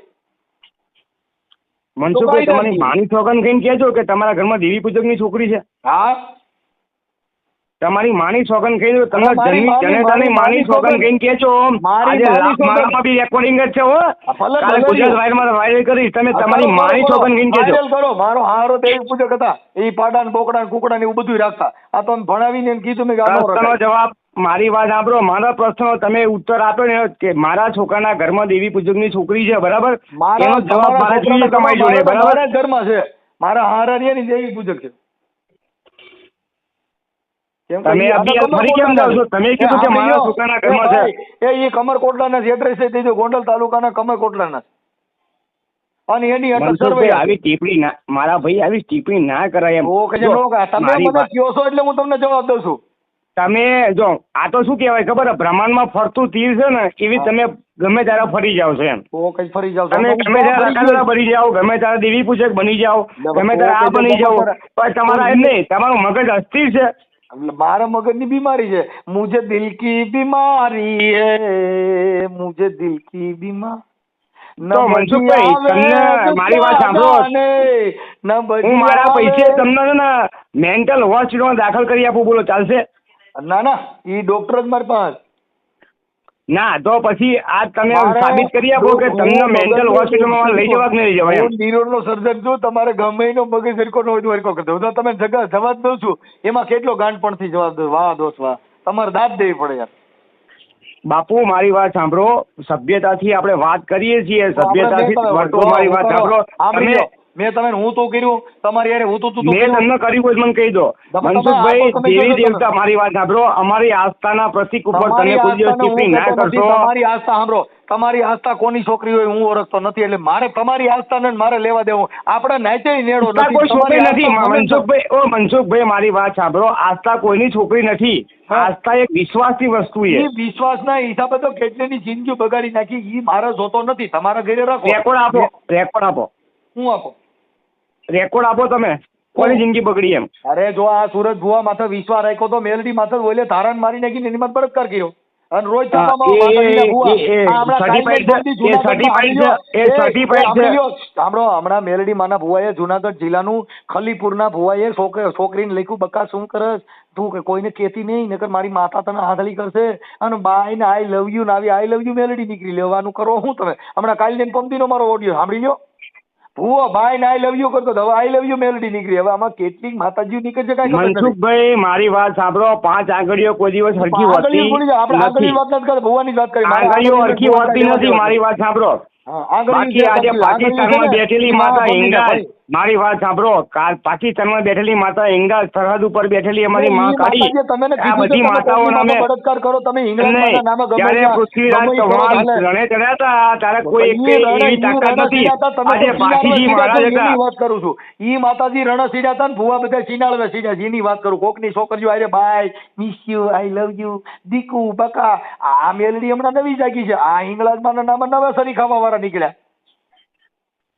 મનસુખભાઈ, તમારી માની સોગન કહીને કહેજો કે તમારા ઘરમાં દેવી પૂજકની છોકરી છે. હા, તમારી માની સોગન કહી દો, તમે જનેતાની માની સોગન કહીને કહેજો. આજે મારામાં બી રેકોર્ડિંગ જ છે હો. કાલે ગુજરાત વાયરલ કરીશ. તમે તમારી માની સોગન કહીને કહેજો. વાયરલ કરો. મારો હારો દેવી પૂજક હતા, એ પાડા ને બોકડા ને કુકડા ને એવું બધું રાખતા. આ તો ભણાવીને એને કીધું મેં કે આનો પ્રશ્નનો જવાબ, મારી વાત સાંભળો, મારા પ્રશ્નનો તમે ઉત્તર આપ્યો ને કે મારા છોકરાના ઘરમાં દેવી પૂજકની છોકરી છે, બરાબર? એનો જવાબ મારે જોઈએ તમારી જોડે, બરાબર? મારા ઘરમાં છે, મારા હારાની દેવી પૂજક છે. તમે ફરી કેમ જાવ છો? તમે કીધું કે મારા છોકરાના ઘરમાં છે. એ કમરકોટલાના છે, એડ્રેસ છે તે ગોંડલ તાલુકાના કમરકોટલાના. અને એની આવી ટીપ્પણી ના, મારા ભાઈ આવી ટીપ્પણી ના કરાય એમ. તમે મને કહો છો એટલે હું તમને જવાબ દઉં છું. તમે જો આ તો શું કહેવાય ખબર, બ્રહ્માંડમાં ફરતું તીર છે ને એવી તમે ગમે ત્યારે ફરી જાવ છો એમ. કઈ ફરી જાવ તમે ગમે ત્યારે અકાદરા બની જાઓ, ગમે ત્યારે દેવી પૂજક બની જાઓ, ગમે ત્યારે આ બની જાઓ, પણ તમારા એમ નહીં, તમારું મગજ અસ્થિર છે. મારા મગજની બીમારી છે. મુझे દિલ કી બીમારી હે, મુझे દિલ કી બીમારી. તો મનસુખભાઈ, તમને મારી વાત સાંભળો, હું મારા પૈસે તમને છે ને મેન્ટલ હોસ્પિટલમાં દાખલ કરી આપું, બોલો ચાલશે? ના ના, એ ડોક્ટર જ મારી પાસે. ના તો પછી આ તમે સાબિત કરી આપો કે તમને મેન્ટલ હોસ્પિટલમાં લઈ જવા કે નહીં લઈ જવાય? હું નિરોડનો સર્જન છું. તમારે ગમે એનો મગજ હરકો નો હોય હરકો કરી દઉં. તમે જવાબ દઉં છું, એમાં કેટલો ગાંડપણથી જવાબ દઉં. વાહ દોસ્ત વાહ, તમારે દાદ દેવી પડે યાર. બાપુ મારી વાત સાંભળો, સભ્યતાથી આપણે વાત કરીએ છીએ, સભ્યતાથી વર્તો. મારી વાત સાંભળો, મેં તમે હું તો કર્યું તમારી યાર, હું તો મેં તમને કર્યું હોય મને કહી દો. મનસુખભાઈ, દેવી દેવતા, મારી વાત સાંભળો, અમારી આસ્થાના પ્રતીક ઉપર તમે કોઈ દિવસ ટિપ્પણી ના કરશો. તમારી આસ્થા સાંભળો, તમારી આસ્થા કોની છોકરી હોય હું ઓળખતો નથી, એટલે મારે તમારી આસ્થા ને મારે લેવા દેવું. આપડે નાચે નેડો નથી. કોઈ છોકરી નથી મનસુખભાઈ. ઓ મનસુખભાઈ, મારી વાત સાંભળો, આસ્થા કોઈની છોકરી નથી. આસ્થા એક વિશ્વાસની વસ્તુ છે. વિશ્વાસના હિસાબે તો કેટલીની જિંદગી બગાડી નાખી. ઈ મારે જોતો નથી. તમારા ઘરે રાખો. રેકોર્ડ આપો, રેકોર્ડ આપો. હું આપો? રેકોર્ડ આપો તમે, કોની જિંદગી બગડી એમ. અરે જો આ સુરજ ભુવા માથે વિશ્વાસ રાખ્યો તો મેલડી માથે ઓલે ધારણ મારી નાખીને એની માથે બળાત્કાર કર્યો. અને રોજ હમણાં મેલડી માના ભુવાએ જુનાગઢ જિલ્લાનું ખલીપુરના ભુવાએ છોકરીને લખ્યું, બકા શું કરસ તું, કોઈને કેતી નહીં નકર મારી માતા તને હાથળી કરશે. અને બાઈ ને આઈ લવ યુ ને આવી આઈ લવ યુ મેલડી નીકળી લેવાનું કરો. હું તમે હમણાં કાલની પંક્તિનો મારો ઓડિયો સાંભળી લો. ભુવો ભાઈ ને આઈ લવ યુ કરતો, હવે આઈ લવ યુ મેલડી નીકળી. હવે આમાં કેટલીક માતાજી નીકળે છે. મનસુખભાઈ, મારી વાત સાંભળો, 5 આંગળીઓ કોઈ દિવસ હરખી હોતી નથી. આપણે આગળની વાત નથી કરતા, ભુવાની વાત કરી. આંગળીઓ હરખી હોતી નથી. મારી વાત સાંભળો. બાકી આજે પાકિસ્તાનમાં બેઠેલી માતા હિંગાજ, મારી વાત સાંભળો, પાકિસ્તાનમાં બેઠેલી માતા હિંગાજ, સરહદ ઉપર બેઠેલી અમારી માં કાળી, આ બધી માતાઓ નામે બળાત્કાર કરો તમે. જ્યારે પૃથ્વીરાજ ચૌહાણ રણે ચડ્યા હતા ત્યારે કોઈ એવી તાકાત નથી. આજે પાઠીજી મહારાજ હતા. વાત કરું છું, ઈ માતાજી રણ સીડ્યા હતા ને ભુવા બધા સિનાળવે સીડ્યા. એની વાત કરું. કોકની છોકરીઓ આરે bye miss you, I love you, દીકુ બકા. આ મેલડી હમણાં નવી જાગી છે. આ હિંગળાજમાં નામે નવા સરી ખાવા વાળા નીકળ્યા.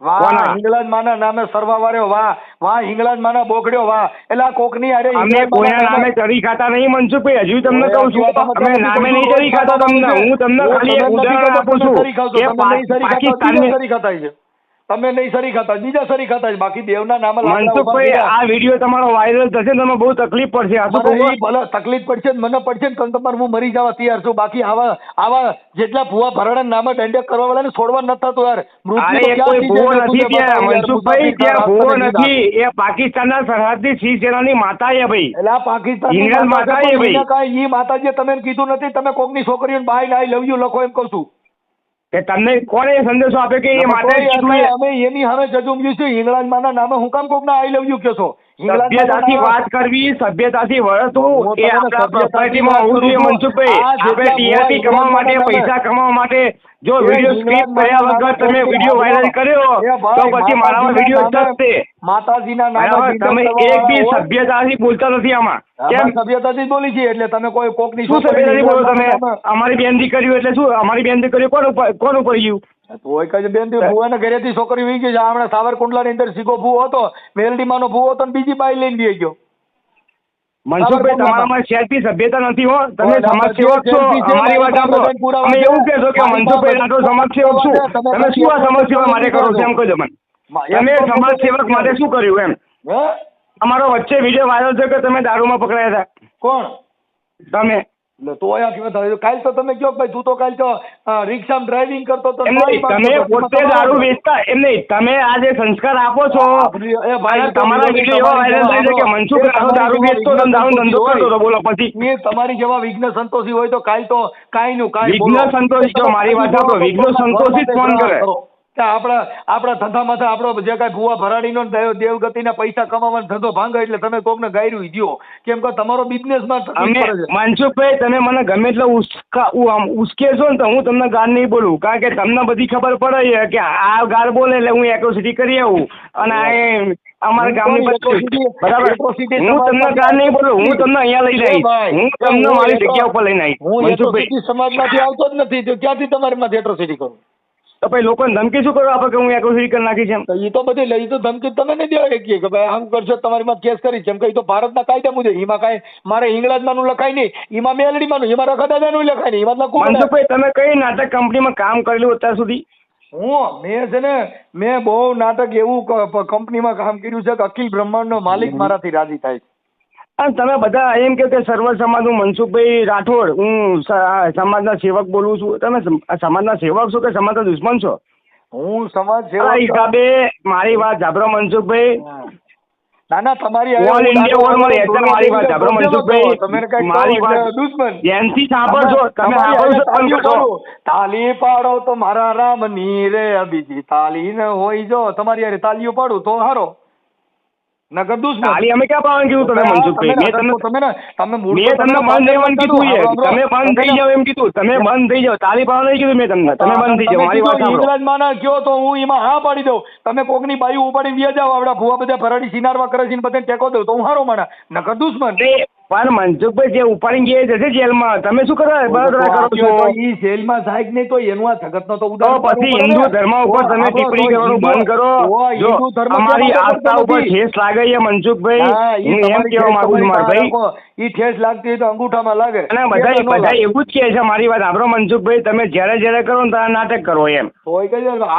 વાહ હિંગળાજ માના નામે સરવા વાળ્યો, વાહ વાહ હિંગળાજ માના બોકડ્યો, વાહ. એટલે કોકની અરે અમે કોઈના નામે ચરી ખાતા નહીં મનસુખભાઈ, હજુ તમને કહું છું, અમે નામે નહીં ચરી ખાતા તમને. હું તમને ખાલી એક ઉદાહરણ આપું છું કે પાકિસ્તાનની તમે નહીં સરી ખાતા, બીજા સરી ખાતા છે. બાકી દેવના નામે મનસુખભાઈ આ વિડીયો તમારો વાયરલ થશે, તમે બહુ તકલીફ પડશે. ભલે તકલીફ પડશે, મને પડશે ને તમારે હું મરી જવા તૈયાર છું. બાકી આવા જેટલા ભુવા ભરાડા નામે દંડક કરવા વાળા ને છોડવા નથી થતું યાર. કોઈ ભુવો નથી ત્યાં મનસુખભાઈ, ત્યાં ભુવો નથી. એ પાકિસ્તાનના સરહદની શિવસેનાની માતા છે ભાઈ. એટલે આ પાકિસ્તાન માતા છે ભાઈ. ઈ માતાજી તમે કીધું નથી, તમે કોકની છોકરીઓને બાય આઈ લવ યુ લખો એમ કહું છું. કે તમને કોને સંદેશો આપ્યો કે એ માતા? અમે એની સામે જજુમ્યું છે. હિંગળાજ માના નામે હું કામ કોકના આઈ લવ યુ કહો છો? સભ્યતાથી વાત કરવી, સભ્યતાથી વર્તવું એ આપણા પ્રોપર્ટીમાં હોવું જોઈએ મનસુખભાઈ. આપણે ટીઆરપી કમાવા માટે, પૈસા કમાવા માટે જો વિડીયો સ્ક્રિપ્ટ કર્યા વગર તમે વિડીયો વાયરલ કર્યો તો પછી મારામાં વિડીયો થશે. માતાજીના બરાબર, નામે તમે એક બી સભ્યતાથી બોલતા નથી આમાં. કેમ સભ્યતાથી બોલી છીએ એટલે તમે કોઈ કોકની શું સભ્યતાથી બોલો તમે? અમારી બેન દીકરીઓ એટલે શું? અમારી બેન દીકરીઓ કોણ ઉપર ગયું? તોય કઈ બેન ભૂવાના ઘરેથી છોકરી વી ગઈ છે. હમણાં સાવરકુંડલાની અંદર સીગો ભૂવો હતો, મેલડીમાંનો ભૂવો હતો ને બીજી બાઈ લઈને ગઈ ગયો. મનસુખભાઈ, તમારામાં સેલ્ફી સભ્યતા નથી હો. તમે સમાજ સેવક છો. અમારી વાત સાંભળો. તમે એવું કહેશો કે મનસુખભાઈ રાઠોડ સમાજ સેવક છું. તમે શું આ સમાજ સેવા માટે કરો છો એમ કહેજો મને. તમે સમાજ સેવક માટે શું કર્યું એમ? અમારો વચ્ચે વિડીયો વાયરલ છે કે તમે દારૂમાં પકડાયા હતા. કોણ? તમે. તો કાલ તો તમે કહો ભાઈ તું તો કાલ તો રિક્ષામાં ડ્રાઇવિંગ કરતો તો એમ નહીં, તમે પોતે દારૂ વેચતા એમ નહીં. તમે આ જે સંસ્કાર આપો છો તમારા વિડીયો એવા વાયરલ થાય છે કે મનસુખ રાઠોડ દારૂ વેચતો હતો, દારૂ ધંધો કરતો હતો. બોલો પછી તમારી જેવા વિઘ્ન સંતોષી હોય તો કાલ તો કાંઈ નું કાંઈ વિઘ્ન સંતોષી, જો મારી વાત સાંભળો, વિઘ્ન સંતોષી જ ફોન કરે. આપણા ધંધામાં આપણો જે કાંઈ ભૂવા ભરાડીનો દેવગતિના પૈસા કમાવાનો ધંધો ભાંગે એટલે તમે કોકને ગાયરું દો. કેમ કે તમારો બિઝનેસમાં મનસુખભાઈ, તમે મને ગમે એટલે ઉશ્કેશો ને તો હું તમને ગાળ નહીં બોલું. કારણ કે તમને બધી ખબર પડે કે આ ગાળ બોલે એટલે હું એટ્રોસિટી કરી આવું. અને આ અમારા ગામની બરાબર, હું તમને ગાળ નહીં બોલું. હું તમને અહીંયા લઈ જઈશ. હું તમને મારી જગ્યા ઉપર લઈને આવીશ. હું એટ્રોસિટી સમાજમાંથી આવતો જ નથી તો ક્યાંથી તમારી માંથી એટ્રોસિટી કરું? તો પછી લોકોને ધમકી શું કરો આપણે કે હું એટ્રોસિટી કરી નાખીશ એમ? એ તો બધી લઈ તો ધમકી તમે નહીં દેવા કે ભાઈ આમ કરશો તમારી માં કેસ કરી છે એમ કે તો ભારતના કાયદા મુજબ એમાં કાંઈ મારે ઇંગ્લેન્ડમાંનું લખાય નહીં, એમાં મેલડીમાંનું, એમાં રખાદાદાનું લખાય નહીં, એમાં લખું. મનસુખભાઈ, તમે કઈ નાટક કંપનીમાં કામ કરેલું અત્યાર સુધી? મેં છે ને મેં બહુ નાટક એવું કંપનીમાં કામ કર્યું છે કે અખિલ બ્રહ્માંડનો માલિક મારાથી રાજી થાય છે. અને તમે બધા એમ કહો કે સર્વ સમાજનું મનસુખભાઈ રાઠોડ, હું સમાજના સેવક બોલું છું. તમે સમાજના સેવક છો કે સમાજના દુશ્મન છો? હું સમાજ આ હિસાબે મારી વાત જાબરો મનસુખભાઈ. ના તમારી ઓલ ઇન્ડિયા ઓવરમાં રહેશે મારી વાત જાબરો મનસુખભાઈ. મારી વાત દુશ્મન ધ્યાનથી સાંભળજો. તમે સાંભળો. તાલી પાડો તો મારા રામની રે, બીજી તાલી ન હોય જો તમારી યાર તાલીઓ પાડું તો હારો. નગર દુશ્મન તાલી અમે ક્યાં પાડવાનું કીધું તમે મનસુખભાઈ? મેં તમને બંધ રહેવાનું કીધું છે. તમે બંધ થઈ જાવ એમ કીધું. તમે બંધ થઈ જાવ. તાલી પાડવાનું નહીં કીધું મેં તમને. તમે બંધ થઈ જાવ. મારી વાત સાંભળો. ઇંગ્લેન્ડમાં કયો તો હું એમાં હા પાડી દઉં. તમે કોકની બાયું ઉપાડી વ્યા જાવ. આવડા ભૂવા બધા ફરાડી સિનારવા કરે છે બધાને ટેકો દઉં તો હું હારો માણા. નગર દુશ્મન. પણ મનસુખભાઈ જે ઉપાડી ગયા જશે જેલમાં, તમે શું કરો છો? ઈ જેલમાં જાય નહીં તો એનું આ જગતનો તો તો પછી હિન્દુ ધર્મ ઉપર તમે ટિપ્પણી કરવાનું બંધ કરો. જો અમારી આસ્થા ઉપર ઠેસ લાગે છે મનસુખભાઈ, હું એમ કહેવા માંગુ છું મારા ભાઈ. ઈ ઠેસ લાગતી હોય તો અંગૂઠામાં લાગે. અને બધા એવું જ કહે છે. મારી વાત સાંભળો મનસુખભાઈ, તમે જ્યારે કરો ને ત્યારે નાટક કરો એમ.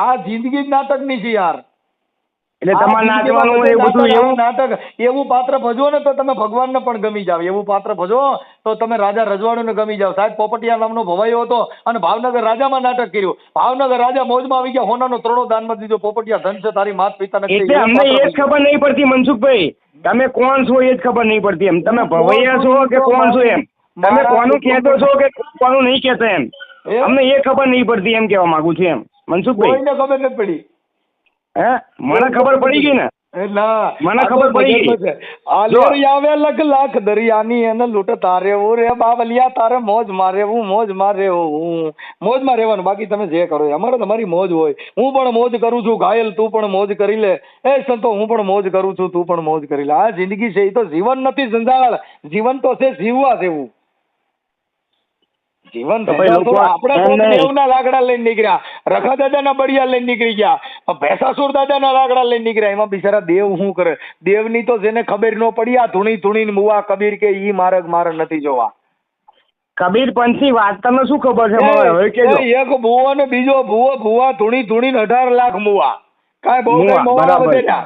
આ જિંદગી જ નાટકની છે યાર. એટલે તમારે નાચવાનું એ બધું એવું નાટક, એવું પાત્ર ભજવો ને તો તમે ભગવાનને પણ ગમી જાવ. એવું પાત્ર ભજવો તો તમે રાજા રજવાડુને ગમી જાવ. સાહેબ પોપટિયા નામનો ભવાયો હતો અને ભાવનગર રાજામાં નાટક કર્યું. ભાવનગર રાજા મોજમાં આવી ગયા, હોનાનો ત્રણો દાનમાં દીધો. પોપટિયા ધન છે તારી માત પિતા નથી. એટલે અમને એ જ ખબર નહીં પડતી મનસુખભાઈ, તમે કોણ છો એ જ ખબર નહીં પડતી એમ. તમે ભવૈયા છો કે કોણ છો એમ? તમે કોનું કહેતો છો કે કોનું નહીં કહેતા એમ? અમને એ ખબર નહીં પડતી એમ કહેવા માંગુ છું એમ મનસુખભાઈ. કોઈને ખબર નથી પડી. મને ખબર પડી ગઈ ને. મને ખબર પડી ગઈ. આવે લખ લાખ દરિયાની એને લૂંટ તારે રે બાવલિયા તારે મોજ મારે હું મોજ મારે હું મોજમાં રહેવાનું. બાકી તમે જે કરો અમારે તમારી મોજ હોય. હું પણ મોજ કરું છું ઘાયલ, તું પણ મોજ કરી લે. એ સંતો હું પણ મોજ કરું છું, તું પણ મોજ કરી લે. આ જિંદગી છે એ તો જીવન નથી સંજાળ. જીવન તો છે જીવવા જેવું. જીવન આપણે દેવના લાકડા લઈને નીકળ્યા, રખા દાદાના બળિયા લઈને નીકળી ગયા, ભેસાસુર દાદાના લાકડા લઈને નીકળ્યા. એમાં બિચારા દેવ શું કરે? દેવની તો જેને ખબર ન પડી આ ધૂણી ધૂણીને મુવા કબીર કે ઈ માર્ગ મારે નથી જોવા. કબીર પંથની વાત તમને શું ખબર છે? એક ભૂવો ને બીજો ભૂવો ભૂવા ધૂણી ધૂણીને 18 લાખ મુવા.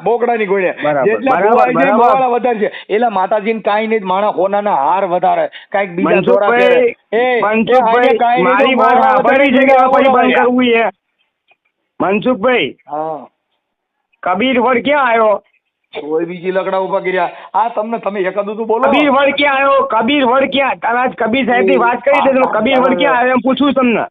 બોકડાની ગોળે જેટલા વધારે છે એટલે માતાજી ને કઈ નહીં. માણસ હોનાના હાર વધારે કઈક બીજા દોરા મનસુખભાઈ, કબીર વડ ક્યાં આવ્યો? કોઈ બીજી લકડા ઉભા કર્યા. આ તમે એકાદું તો બોલો. કબીર વડ ક્યાં આવ્યો? કબીર વડ ક્યાં? તમે કબીર સાહેબ ની વાત કરી દે. કબીર વડ ક્યાં આવ્યો એમ પૂછું તમને.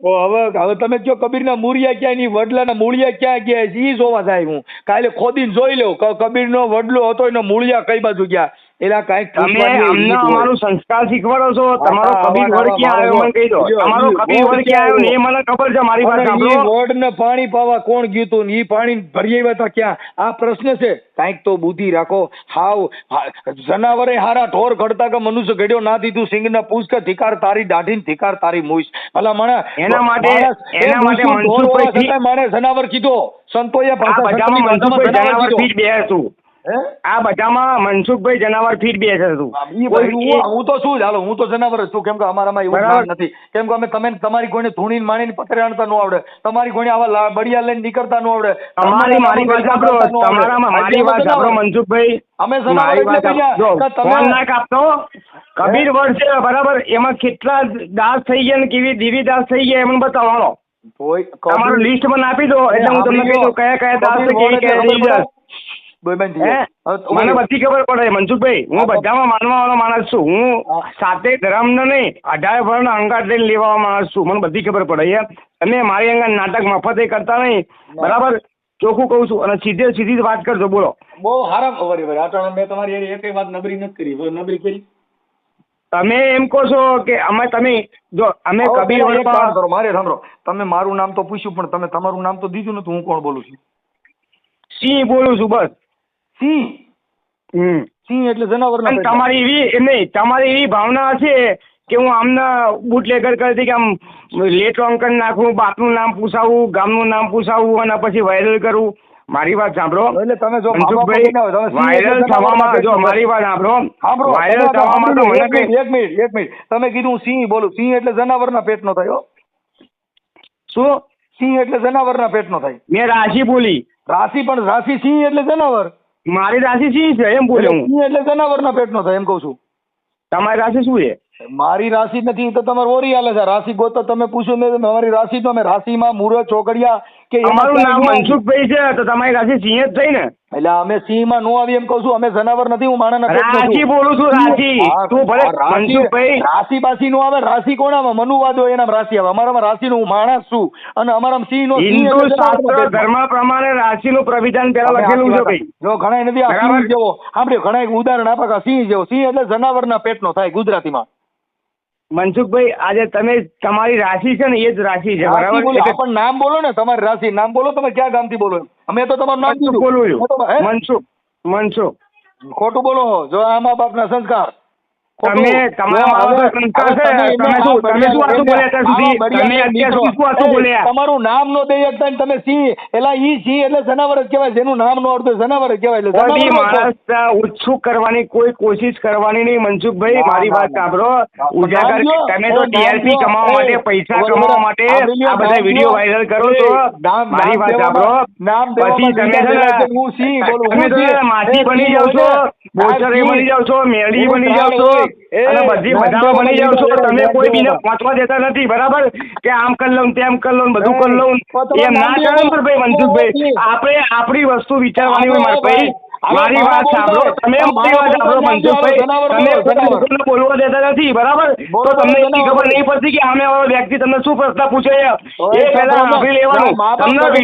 હવે તમે કયો કબીર ના મૂળિયા ક્યાં ની વડલા ના મૂળિયા ક્યાં ગયા? ઈ જોવા જાય. હું કાલે ખોદીને જોઈ લઉં કબીર નો વડલો હતો એનો મૂળિયા કઈ બાજુ ગયા. એલા કાંઈક તમે પૂછવા જેવી અમને રીત હોય. અમારું સંસ્કાર શીખવાડો છો. તમારો આવા કબીર વડ ક્યાં આવ્યો મને કહી દો. જો, તમારો ઈ કબીર વડ ક્યાં આવ્યો ને એ મને ખબર છે. મારી વાત અને ઈ સાંભળો. વડને પાણી પાવા કોણ ગયું તું ને ઈ પાણી ભરી આવ્યા હતા ક્યાં? આ પ્રશ્ન છે. કાંઈક તો બુદ્ધિ રાખો. જનાવરે હારા ઢોર ઘડતા કે મનુષ્ય ઘડ્યો ના દીધું સિંગને પૂછ કે ધિકાર તારી દાઢી ને ધિકાર તારી મૂછ. ભલા એના માટે મનસુખભાઈ માણે જનાવર કીધો. સંતોએ આ ભાષા બધામાં મનસુખભાઈ જનાવર કીધો. ફીટ બે છું. હે? આ બધામાં મનસુખભાઈ જનાવર ફીટ બે છે તું. ઈ ભાઈ હું તો શું જ હાલો હું તો જનાવર જ છું. કેમ કે અમારામાં એવું બરાબર. જ્ઞાન નથી. કેમ કે અમે તમે તમારી કોઈને ધૂણીને માણીને પકડી આણતા ન આવડે. તમારી કોઈને આવા બળિયા લઈને નીકળતા ન આવડે. મારી વાત સાંભળો. તમારામાં મારી વાત સાંભળો મનસુખભાઈ. અમે જનાવર મારી વાત એટલે સાંભળો. જો, કે તમે- ફોન ના કાપતો. કબીર વડ છે બરાબર. એમાં કેટલા દાસ થઈ ગયા ને કેવી દેવી દાસ થઈ ગયા એમને બતાવવાનો. તમારું લિસ્ટ મને આપી દો એટલે હું તમને કહી દઉં કયા કયા દાસ છે કેવી કયા દેવી દાસ. મને બધી ખબર પડે મનસુખભાઈ. હું બધામાં માનવા વાળો માણસ છું. હું સાતે ધર્મનો નહીં 18 વર્ષનો અંગાત લઈને લેવા માણસ છું. મને બધી ખબર પડે. તમે મારી અંગા નાટક મફતે કરતા નહીં બરાબર. ચોખ્ખું કહું છું અને સીધી જ વાત કરજો. બોલો. બહુ સારા મેં તમારી એક વાત નબળી નથી કરી. નબળી કરી તમે એમ કહો છો કે અમે તમે જો અમે કબીર એક કામ વડમાં કરો મારે સાંભળો. તમે મારું નામ તો પૂછ્યું પણ તમે તમારું નામ તો દીધું નતું. હું કોણ બોલું છું? સિંહ બોલું છું બસ. સિંહ. સિંહ એટલે જનાવર. અને તમારી એવી નહીં તમારી એવી ભાવના છે કે હું આમના બુટલેગર કરતી કે આમ લેટ રોંગ કરી નાખું, બાપનું નામ પૂછાવું, ગામનું નામ પૂછાવું અને પછી વાયરલ કરું. મારી વાત સાંભળો એટલે તમે જો મનસુખભાઈ, વાયરલ થવામાં જો મારી વાત સાંભળો. વાયરલ થવામાં તો મને કઈ એક મિનિટ તમે કીધું હું સિંહ બોલું. સિંહ એટલે જનાવરના પેટનો થાય. શું સિંહ એટલે જનાવરના પેટનો થાય. મેં રાશિ બોલી. રાશિ પણ રાશિ સિંહ એટલે જનાવર. મારી રાશિ સિંહ છે એમ બોલ્યો હું. સિંહ એટલે જનાવરના પેટનો થાય એમ કહું છું. તમારી રાશિ શું છે? મારી રાશિ નથી તો તમારે ઓરી હાલે છે. રાશિ ગોતો તમે પૂછો ને અમારી રાશિ તો અમે રાશિમાં મુહૂર્ત ચોકડિયા કે અમારું નામ મનસુખભાઈ છે તો તમારી રાશિ સિંહ જ થઈ ને. એટલે અમે સિંહમાં નો આવી એમ કહું છું. અમે જનાવર નથી. હું માણસના પેટનો છું. રાશિ બોલું છું. રાશિ તું ભલે મનસુખભાઈ. રાશિ બાશી નો આવે. રાશિ કોણ આવે? મનુવાદ હોય એના રાશિ આવે. અમારામાં રાશિ નું હું માણસ છું અને અમારામાં સિંહ નો હિન્દુ શાસ્ત્ર ધર્મ પ્રમાણે રાશિનું પ્રવિધાન પેલા લખેલું છે ભાઈ. જો ઘણા નથી આ સિંહ જેવો સાંભળ્યો. ઘણા ઉદાહરણ આપે કે સિંહ જેવો. સિંહ એટલે જનાવરના પેટનો થાય ગુજરાતીમાં. મનસુખભાઈ આજે તમે તમારી રાશિ છે ને એ જ રાશિ છે બરાબર. પણ નામ બોલો ને. તમારી રાશિ નામ બોલો. તમે ક્યાં ગામથી બોલો? અમે તો તમારું નામ મનસુખ બોલું છું. મનસુખ ખોટું બોલો. જો આ મા બાપના સંસ્કાર. તમે તમારા મા બાપના સંસ્કાર છે. તમે શું આટલું બોલ્યા અત્યાર સુધી? તમે અત્યાર સુધી શું આટલું બોલ્યા? તમારું નામ નો દઈ શકતા તમે સિંહ એલા ઈ સિંહ એટલે જનાવર જ કહેવાય. જેનું નામ નો આવડતું જનાવર જ કહેવાય. એટલે કોઈ બી માણસ ઉત્સુક કરવાની કોઈ કોશિશ કરવાની નહીં મનસુખભાઈ. મારી વાત સાંભળો. ઉજાગર તમે તો ટીઆરપી કમાવા માટે પૈસા કમાવા માટે આ બધા વિડીયો વાયરલ કરો છો. મારી વાત સાંભળો. પછી તમે તમે તો માછી બની જાવ છો, બોચરે બની જાવ છો, મેળી બની જાવ છો અને બધી બધામાં બની જાવ છો. તમે કોઈ બીને પહોંચવા દેતા નથી બરાબર. કે આમ કરી લઉં તેમ કરી લઉં બધું કરી લઉં એમ ના ચાલે મારે ભાઈ મનસુખભાઈ. આપણે આપણી વસ્તુ વિચારવાની હોય મારે ભાઈ. મારી વાત સાંભળો. તમે મારી વાત સાંભળો મનસુખભાઈ. તમે બોલવા દેતા નથી બરાબર. તો તમને એટલી ખબર નહીં પડતી કે સામે વાળો વ્યક્તિ તમને શું પ્રશ્ન પૂછે એ પહેલા સાંભળી લેવાનું. તમને